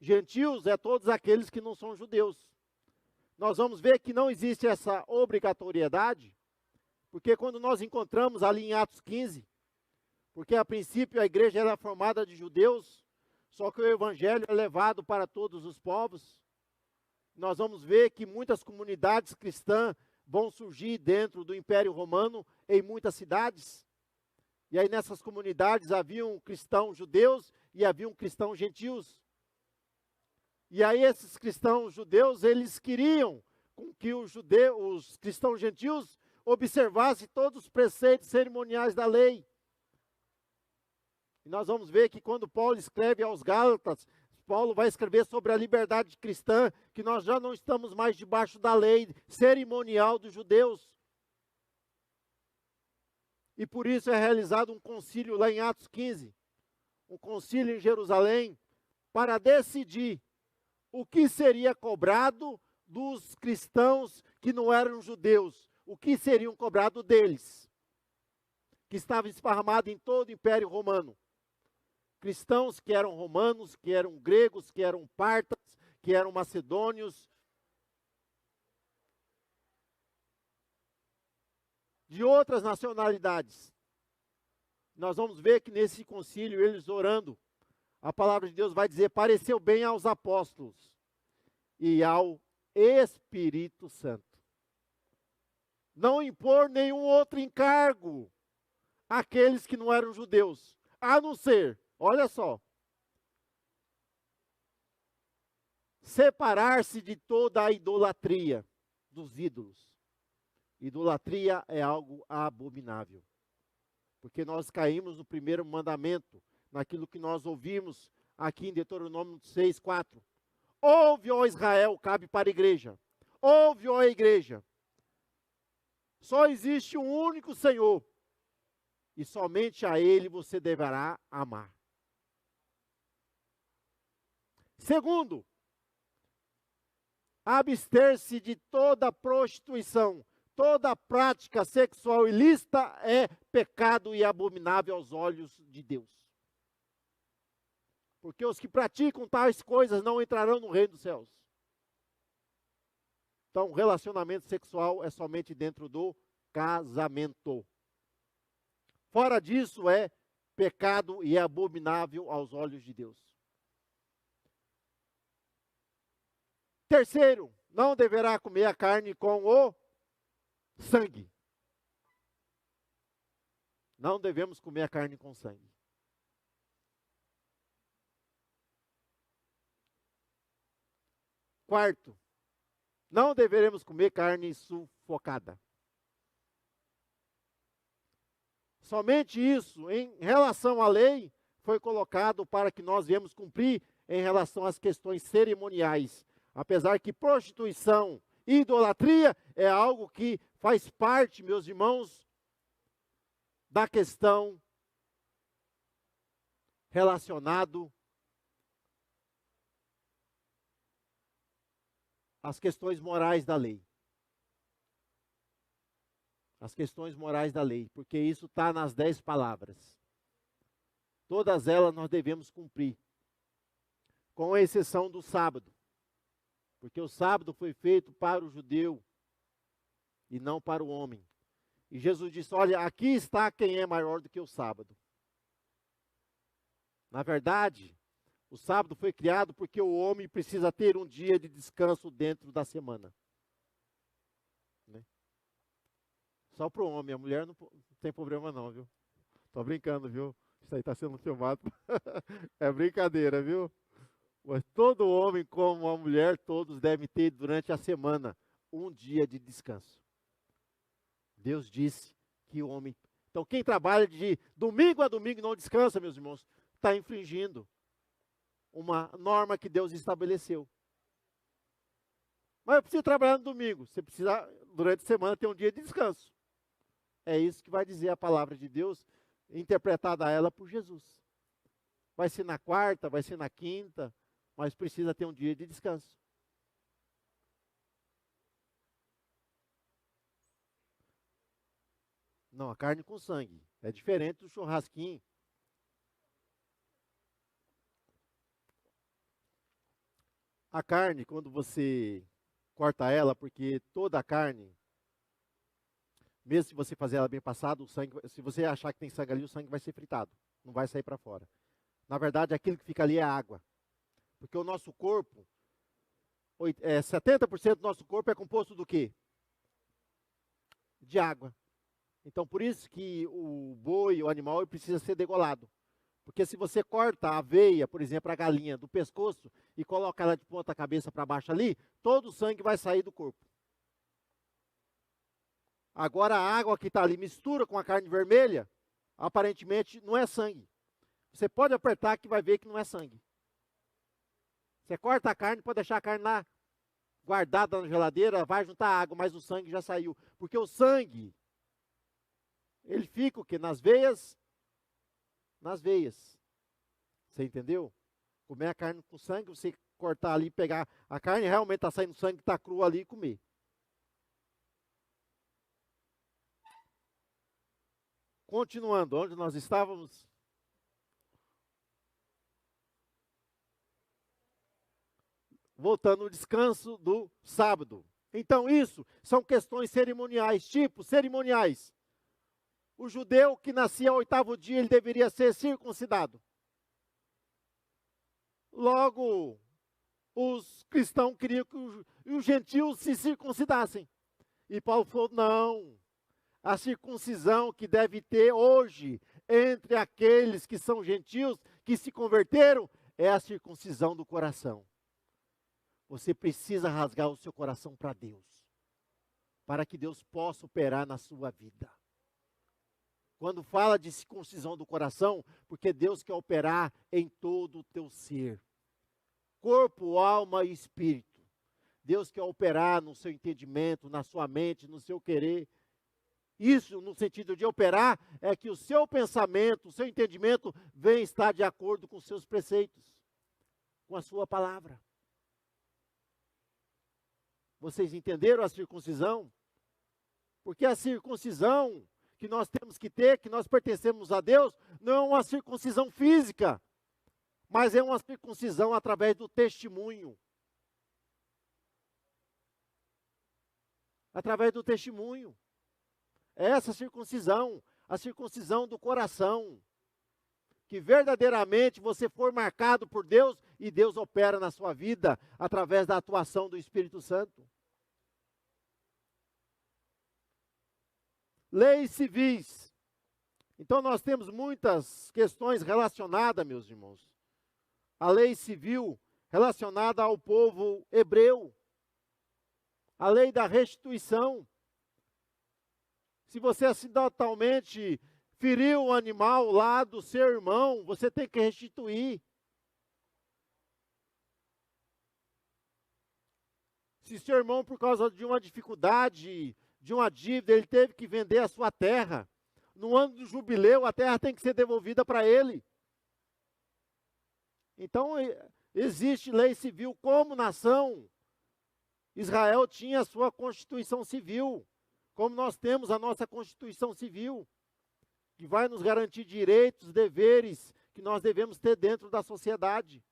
Gentios é todos aqueles que não são judeus. Nós vamos ver que não existe essa obrigatoriedade, porque quando nós encontramos ali em Atos 15, porque a princípio a igreja era formada de judeus, só que o evangelho é levado para todos os povos, nós vamos ver que muitas comunidades cristãs vão surgir dentro do Império Romano em muitas cidades. E aí nessas comunidades haviam cristãos judeus e haviam cristãos gentios. E aí esses cristãos judeus, eles queriam com que os cristãos gentios observassem todos os preceitos cerimoniais da lei. E nós vamos ver que quando Paulo escreve aos Gálatas, Paulo vai escrever sobre a liberdade cristã, que nós já não estamos mais debaixo da lei cerimonial dos judeus. E por isso é realizado um concílio lá em Atos 15, um concílio em Jerusalém, para decidir o que seria cobrado dos cristãos que não eram judeus, o que seriam cobrado deles, que estavam esparramados em todo o Império Romano. Cristãos que eram romanos, que eram gregos, que eram partas, que eram macedônios, de outras nacionalidades. Nós vamos ver que nesse concílio, eles orando, a palavra de Deus vai dizer, pareceu bem aos apóstolos e ao Espírito Santo não impor nenhum outro encargo àqueles que não eram judeus, a não ser, olha só, separar-se de toda a idolatria dos ídolos. Idolatria é algo abominável, porque nós caímos no primeiro mandamento, naquilo que nós ouvimos aqui em Deuteronômio 6:4. Ouve, ó Israel, cabe para a igreja. Ouve, ó igreja. Só existe um único Senhor, e somente a Ele você deverá amar. Segundo, abster-se de toda prostituição. Toda prática sexual ilícita é pecado e abominável aos olhos de Deus. Porque os que praticam tais coisas não entrarão no reino dos céus. Então, o relacionamento sexual é somente dentro do casamento. Fora disso, é pecado e é abominável aos olhos de Deus. Terceiro, não deverá comer a carne com o sangue. Não devemos comer a carne com sangue. Quarto, não deveremos comer carne sufocada. Somente isso, em relação à lei, foi colocado para que nós viemos cumprir em relação às questões cerimoniais. Apesar que prostituição e idolatria é algo que faz parte, meus irmãos, da questão relacionado às questões morais da lei. As questões morais da lei, porque isso está nas 10 palavras. Todas elas nós devemos cumprir, com exceção do sábado. Porque o sábado foi feito para o judeu e não para o homem. E Jesus disse, olha, aqui está quem é maior do que o sábado. Na verdade, o sábado foi criado porque o homem precisa ter um dia de descanso dentro da semana. Né? Só para o homem, a mulher não tem problema não, viu? Estou brincando, viu? Isso aí está sendo filmado. É brincadeira, viu? Mas todo homem como a mulher, todos devem ter durante a semana um dia de descanso. Deus disse que o homem... Então quem trabalha de domingo a domingo e não descansa, meus irmãos, está infringindo uma norma que Deus estabeleceu. Mas eu preciso trabalhar no domingo. Você precisa, durante a semana, ter um dia de descanso. É isso que vai dizer a palavra de Deus, interpretada ela por Jesus. Vai ser na quarta, vai ser na quinta, mas precisa ter um dia de descanso. Não, a carne com sangue. É diferente do churrasquinho. A carne, quando você corta ela, porque toda a carne, mesmo se você fazer ela bem passada, o sangue, se você achar que tem sangue ali, o sangue vai ser fritado. Não vai sair para fora. Na verdade, aquilo que fica ali é água. Porque o nosso corpo, 70% do nosso corpo é composto do quê? De água. Então, por isso que o boi, o animal, ele precisa ser degolado. Porque se você corta a veia, por exemplo, a galinha do pescoço e coloca ela de ponta cabeça para baixo ali, todo o sangue vai sair do corpo. Agora a água que está ali mistura com a carne vermelha, aparentemente não é sangue. Você pode apertar que vai ver que não é sangue. Você corta a carne, pode deixar a carne lá guardada na geladeira, vai juntar água, mas o sangue já saiu. Porque o sangue, ele fica o quê? Nas veias. Nas veias. Você entendeu? Comer a carne com sangue, você cortar ali, pegar a carne, realmente está saindo sangue, está cru ali e comer. Continuando, onde nós estávamos? Voltando ao descanso do sábado. Então isso são questões cerimoniais, tipo cerimoniais. O judeu que nascia ao 8º dia, ele deveria ser circuncidado. Logo, os cristãos queriam que os gentios se circuncidassem. E Paulo falou, não, a circuncisão que deve ter hoje entre aqueles que são gentios, que se converteram, é a circuncisão do coração. Você precisa rasgar o seu coração para Deus, para que Deus possa operar na sua vida. Quando fala de circuncisão do coração, porque Deus quer operar em todo o teu ser. Corpo, alma e espírito. Deus quer operar no seu entendimento, na sua mente, no seu querer. Isso, no sentido de operar, é que o seu pensamento, o seu entendimento, vem estar de acordo com os seus preceitos, com a sua palavra. Vocês entenderam a circuncisão? Porque a circuncisão que nós temos que ter, que nós pertencemos a Deus, não é uma circuncisão física, mas é uma circuncisão através do testemunho. Através do testemunho. É essa circuncisão, a circuncisão do coração. Que verdadeiramente você for marcado por Deus e Deus opera na sua vida através da atuação do Espírito Santo. Leis civis. Então nós temos muitas questões relacionadas, meus irmãos. A lei civil relacionada ao povo hebreu. A lei da restituição. Se você acidentalmente feriu o animal lá do seu irmão, você tem que restituir. Se seu irmão, por causa de uma dificuldade, de uma dívida, ele teve que vender a sua terra, no ano do jubileu, a terra tem que ser devolvida para ele. Então, existe lei civil. Como nação, Israel tinha a sua Constituição Civil, como nós temos a nossa Constituição Civil, que vai nos garantir direitos, deveres que nós devemos ter dentro da sociedade.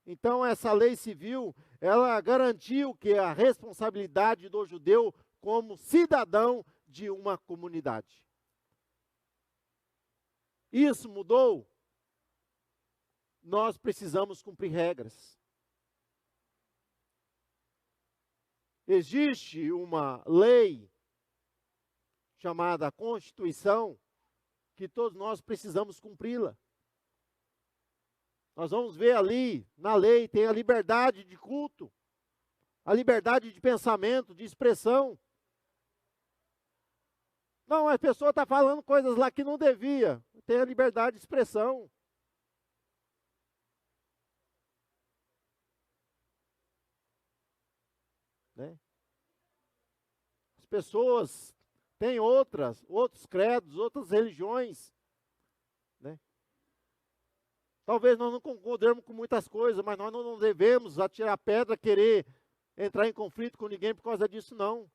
Então, essa lei civil, ela garantiu que a responsabilidade do judeu como cidadão de uma comunidade. Isso mudou? Nós precisamos cumprir regras. Existe uma lei chamada Constituição, que todos nós precisamos cumpri-la. Nós vamos ver ali, na lei, tem a liberdade de culto, a liberdade de pensamento, de expressão. Não, a pessoa está falando coisas lá que não devia. Tem a liberdade de expressão. Né? As pessoas têm outros credos, outras religiões. Né? Talvez nós não concordemos com muitas coisas, mas nós não devemos atirar pedra, querer entrar em conflito com ninguém por causa disso, não.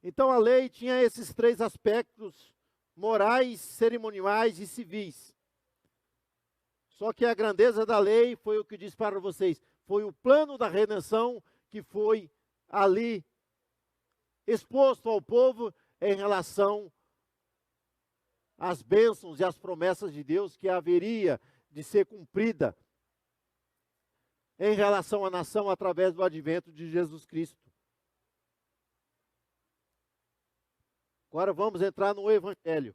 Então a lei tinha esses 3 aspectos: morais, cerimoniais e civis. Só que a grandeza da lei foi o que disse para vocês, foi o plano da redenção que foi ali exposto ao povo em relação às bênçãos e às promessas de Deus que haveria de ser cumprida em relação à nação através do advento de Jesus Cristo. Agora vamos entrar no Evangelho.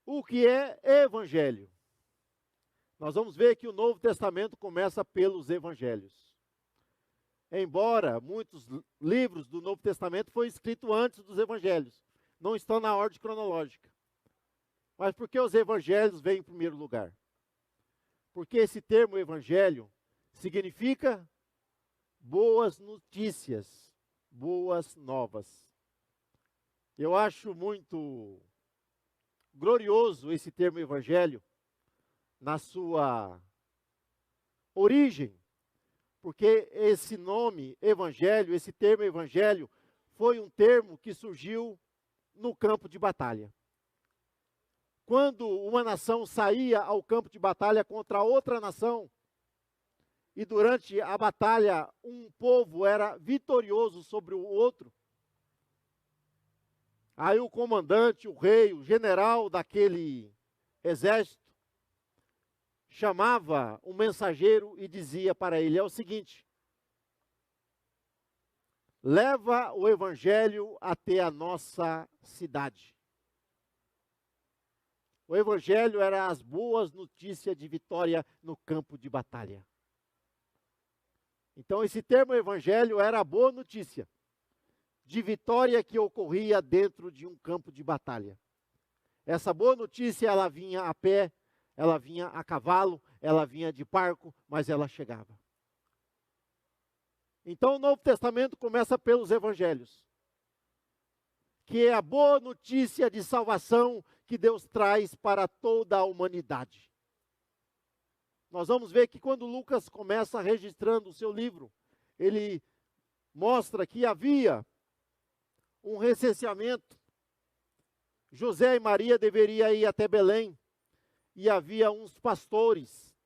O que é evangelho? Nós vamos ver que o Novo Testamento começa pelos evangelhos. Embora muitos livros do Novo Testamento foram escritos antes dos evangelhos, não estão na ordem cronológica. Mas por que os evangelhos vêm em primeiro lugar? Porque esse termo evangelho significa boas notícias, boas novas. Eu acho muito glorioso esse termo evangelho na sua origem, porque esse nome evangelho, esse termo evangelho, foi um termo que surgiu no campo de batalha. Quando uma nação saía ao campo de batalha contra outra nação, e durante a batalha um povo era vitorioso sobre o outro, aí o comandante, o rei, o general daquele exército, chamava um mensageiro e dizia para ele, é o seguinte: leva o evangelho até a nossa cidade. O evangelho era as boas notícias de vitória no campo de batalha. Então esse termo evangelho era a boa notícia de vitória que ocorria dentro de um campo de batalha. Essa boa notícia, ela vinha a pé, ela vinha a cavalo, ela vinha de barco, mas ela chegava. Então o Novo Testamento começa pelos evangelhos, que é a boa notícia de salvação que Deus traz para toda a humanidade. Nós vamos ver que quando Lucas começa registrando o seu livro, ele mostra que havia um recenseamento. José e Maria deveriam ir até Belém, e havia uns pastores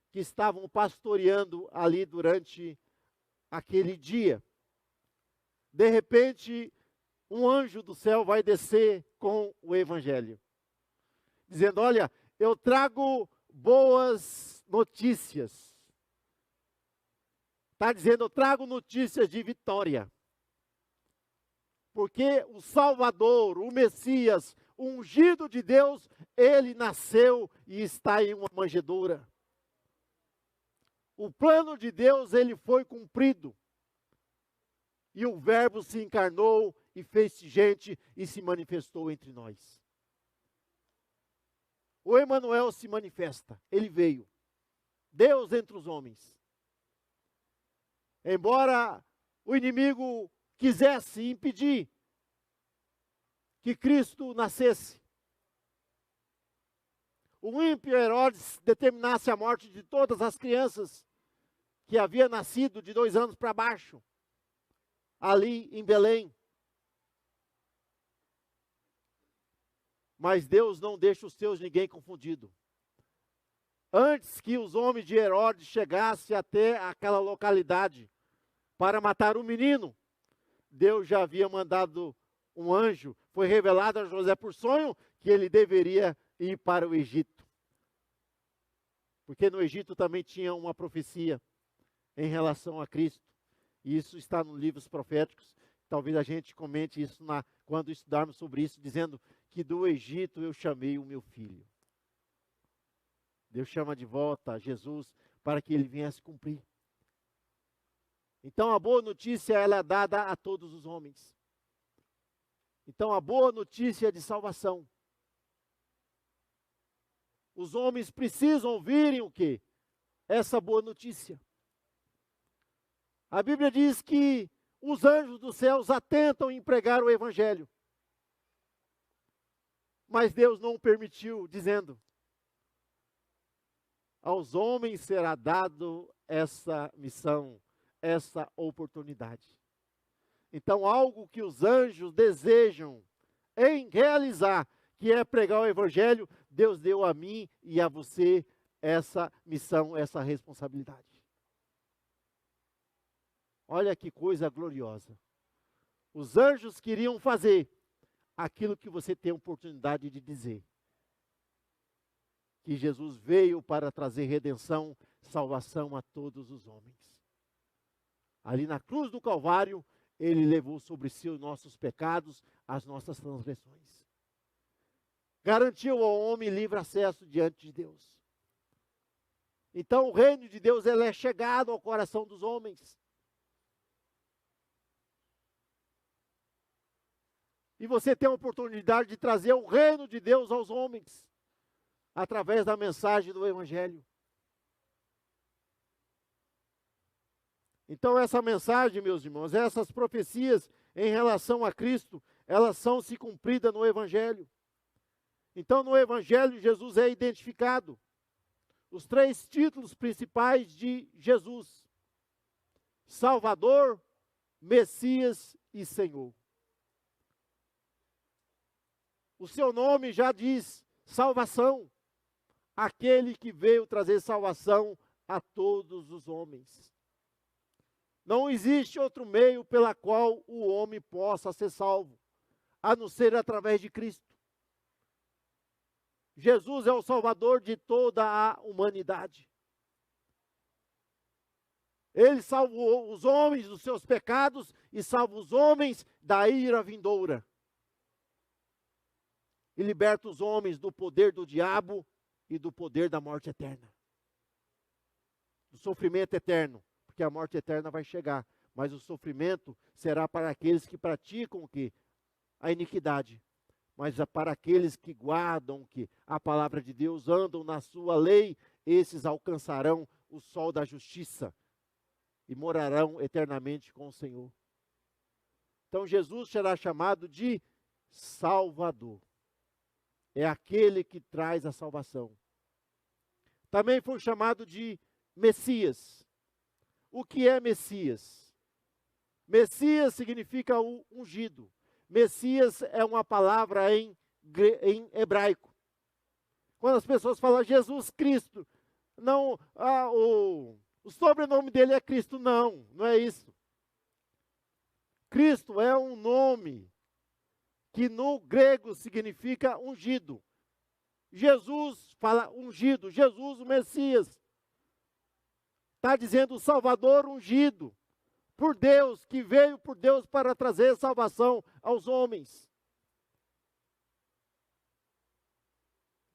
que estavam pastoreando ali durante aquele dia. De repente, um anjo do céu vai descer com o evangelho, dizendo, olha, eu trago boas notícias. Está dizendo, eu trago notícias de vitória. Porque o Salvador, o Messias, o ungido de Deus, ele nasceu e está em uma manjedoura. O plano de Deus, ele foi cumprido. E o Verbo se encarnou e fez-se gente e se manifestou entre nós. O Emanuel se manifesta, ele veio. Deus entre os homens. Embora o inimigo quisesse impedir que Cristo nascesse, o ímpio Herodes determinasse a morte de todas as crianças que havia nascido de 2 anos para baixo, ali em Belém. Mas Deus não deixa os seus ninguém confundido. Antes que os homens de Herodes chegassem até aquela localidade para matar o menino, Deus já havia mandado um anjo, foi revelado a José por sonho que ele deveria ir para o Egito. Porque no Egito também tinha uma profecia em relação a Cristo. E isso está nos livros proféticos. Talvez a gente comente isso quando estudarmos sobre isso, dizendo que do Egito eu chamei o meu filho. Deus chama de volta Jesus para que ele viesse cumprir. Então a boa notícia ela é dada a todos os homens. Então a boa notícia é de salvação. Os homens precisam ouvirem o quê? Essa boa notícia. A Bíblia diz que os anjos dos céus atentam em pregar o evangelho. Mas Deus não o permitiu, dizendo, aos homens será dado essa missão, essa oportunidade. Então, algo que os anjos desejam em realizar, que é pregar o evangelho, Deus deu a mim e a você essa missão, essa responsabilidade. Olha que coisa gloriosa. Os anjos queriam fazer aquilo que você tem a oportunidade de dizer. Que Jesus veio para trazer redenção, salvação a todos os homens. Ali na cruz do Calvário, ele levou sobre si os nossos pecados, as nossas transgressões. garantiu ao homem livre acesso diante de Deus. Então o reino de Deus ele é chegado ao coração dos homens. E você tem a oportunidade de trazer o reino de Deus aos homens, através da mensagem do Evangelho. Então essa mensagem, meus irmãos, essas profecias em relação a Cristo, elas são se cumpridas no Evangelho. Então no Evangelho Jesus é identificado. Os 3 títulos principais de Jesus: Salvador, Messias e Senhor. O seu nome já diz salvação, aquele que veio trazer salvação a todos os homens. Não existe outro meio pela qual o homem possa ser salvo, a não ser através de Cristo. Jesus é o Salvador de toda a humanidade. Ele salvou os homens dos seus pecados e salva os homens da ira vindoura. E liberta os homens do poder do diabo e do poder da morte eterna. Do sofrimento eterno, porque a morte eterna vai chegar, mas o sofrimento será para aqueles que praticam o quê? A iniquidade. Mas para aqueles que guardam que a palavra de Deus, andam na sua lei, esses alcançarão o sol da justiça e morarão eternamente com o Senhor. Então Jesus será chamado de Salvador. É aquele que traz a salvação. Também foi chamado de Messias. O que é Messias? Messias significa o ungido. Messias é uma palavra em hebraico. Quando as pessoas falam Jesus Cristo, não, o sobrenome dele é Cristo, não é isso. Cristo é um nome que no grego significa ungido. Jesus fala ungido, Jesus o Messias. Está dizendo o Salvador ungido por Deus, que veio por Deus para trazer salvação aos homens.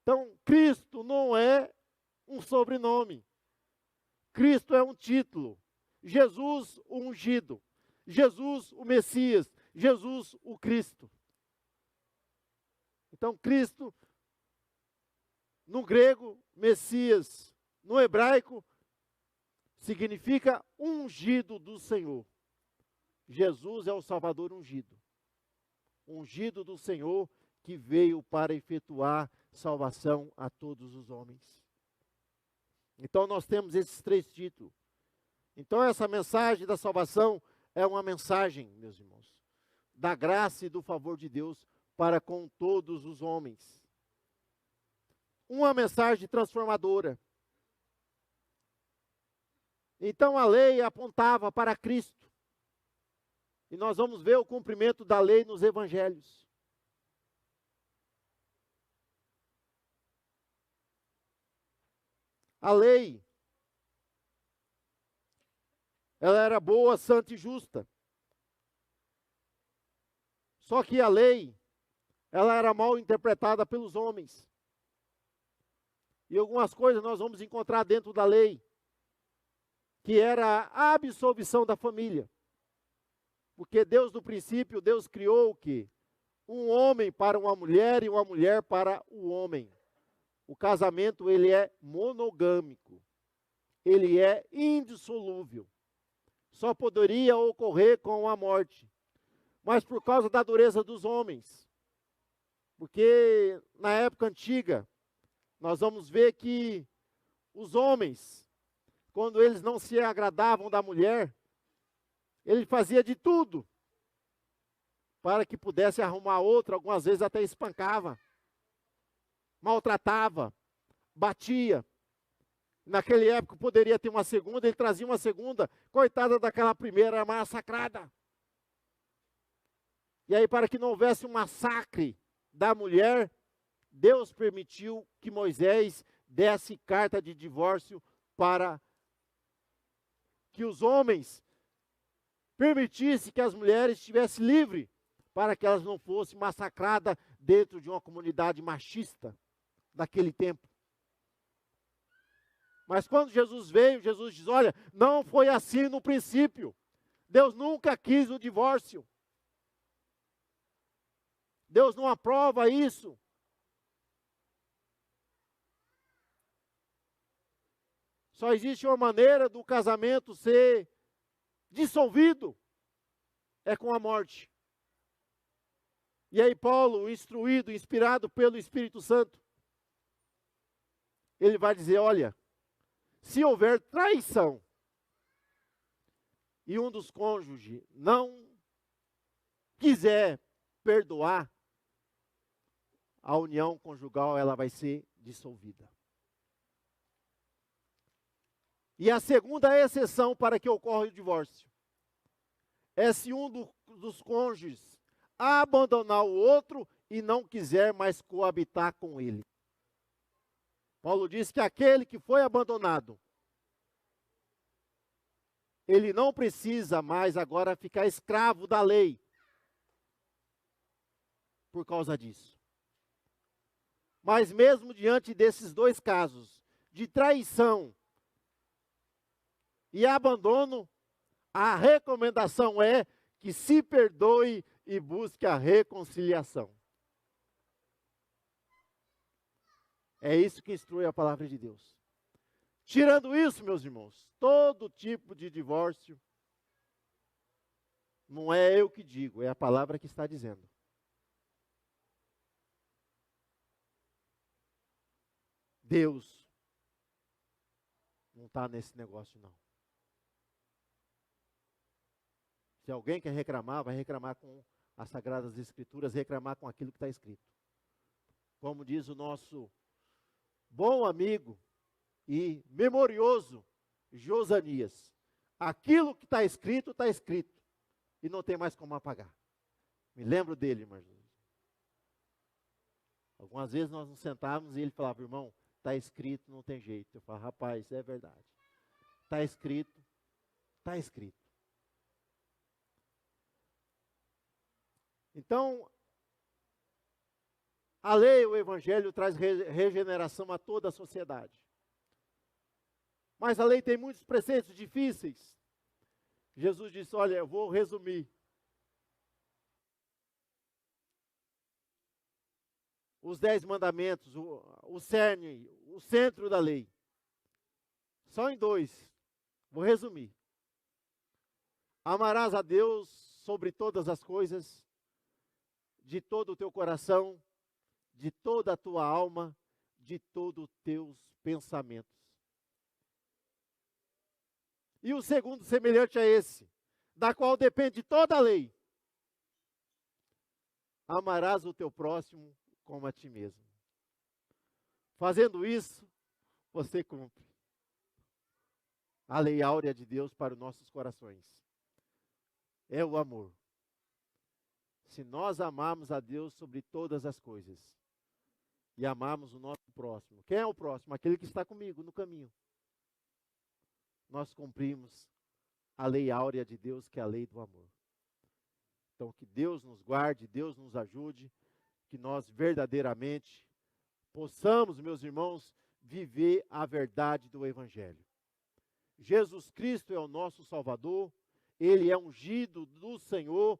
Então, Cristo não é um sobrenome. Cristo é um título. Jesus o ungido. Jesus o Messias. Jesus o Cristo. Então, Cristo, no grego, Messias, no hebraico, significa ungido do Senhor. Jesus é o Salvador ungido. Ungido do Senhor, que veio para efetuar salvação a todos os homens. Então nós temos esses 3 títulos. Então essa mensagem da salvação é uma mensagem, meus irmãos, da graça e do favor de Deus para com todos os homens. Uma mensagem transformadora. Então a lei apontava para Cristo. E nós vamos ver o cumprimento da lei nos evangelhos. A lei, ela era boa, santa e justa. Só que a lei, ela era mal interpretada pelos homens. E algumas coisas nós vamos encontrar dentro da lei, que era a absolvição da família. Porque Deus, no princípio, Deus criou o quê? Um homem para uma mulher e uma mulher para o homem. O casamento, ele é monogâmico. Ele é indissolúvel. Só poderia ocorrer com a morte. Mas por causa da dureza dos homens. Porque na época antiga, nós vamos ver que os homens, quando eles não se agradavam da mulher, ele fazia de tudo para que pudesse arrumar outra, algumas vezes até espancava, maltratava, batia. Naquela época poderia ter uma segunda, ele trazia uma segunda, coitada daquela primeira massacrada. E aí, para que não houvesse um massacre da mulher, Deus permitiu que Moisés desse carta de divórcio para que os homens permitissem que as mulheres estivessem livres, para que elas não fossem massacradas dentro de uma comunidade machista daquele tempo. Mas quando Jesus veio, Jesus diz, olha, não foi assim no princípio. Deus nunca quis o divórcio. Deus não aprova isso. Só existe uma maneira do casamento ser dissolvido, é com a morte. E aí Paulo, instruído, inspirado pelo Espírito Santo, ele vai dizer, olha, se houver traição, e um dos cônjuges não quiser perdoar, a união conjugal ela vai ser dissolvida. E a segunda exceção para que ocorra o divórcio é se um dos cônjuges abandonar o outro e não quiser mais coabitar com ele. Paulo diz que aquele que foi abandonado, ele não precisa mais agora ficar escravo da lei por causa disso. Mas mesmo diante desses dois casos, de traição e abandono, a recomendação é que se perdoe e busque a reconciliação. É isso que instrui a palavra de Deus. Tirando isso, meus irmãos, todo tipo de divórcio, não é eu que digo, é a palavra que está dizendo. Deus não está nesse negócio, não. Se alguém quer reclamar, vai reclamar com as Sagradas Escrituras, reclamar com aquilo que está escrito. Como diz o nosso bom amigo e memorioso Josanias, aquilo que está escrito, e não tem mais como apagar. Me lembro dele, irmãos. Algumas vezes nós nos sentávamos e ele falava, irmão, está escrito, não tem jeito. Eu falava, rapaz, é verdade. Está escrito, está escrito. Então, a lei, o evangelho, traz regeneração a toda a sociedade. Mas a lei tem muitos preceitos difíceis. Jesus disse, olha, eu vou resumir. Os 10 mandamentos, o cerne, o centro da lei. Só em 2. Vou resumir. Amarás a Deus sobre todas as coisas, de todo o teu coração, de toda a tua alma, de todos os teus pensamentos. E o segundo semelhante a esse, da qual depende toda a lei. Amarás o teu próximo como a ti mesmo. Fazendo isso, você cumpre a lei áurea de Deus para os nossos corações. É o amor. Se nós amarmos a Deus sobre todas as coisas e amarmos o nosso próximo, quem é o próximo? Aquele que está comigo no caminho. Nós cumprimos a lei áurea de Deus, que é a lei do amor. Então, que Deus nos guarde, Deus nos ajude, que nós verdadeiramente possamos, meus irmãos, viver a verdade do Evangelho. Jesus Cristo é o nosso Salvador, Ele é ungido do Senhor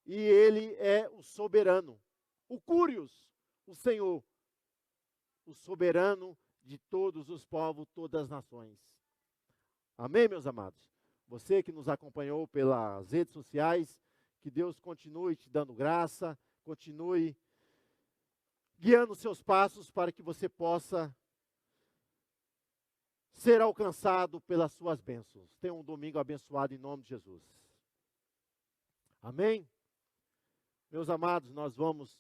e Ele é o soberano, o Curios, o Senhor, o soberano de todos os povos, todas as nações. Amém, meus amados? Você que nos acompanhou pelas redes sociais, que Deus continue te dando graça, continue guiando seus passos para que você possa ser alcançado pelas suas bênçãos. Tenha um domingo abençoado em nome de Jesus. Amém? Meus amados, nós vamos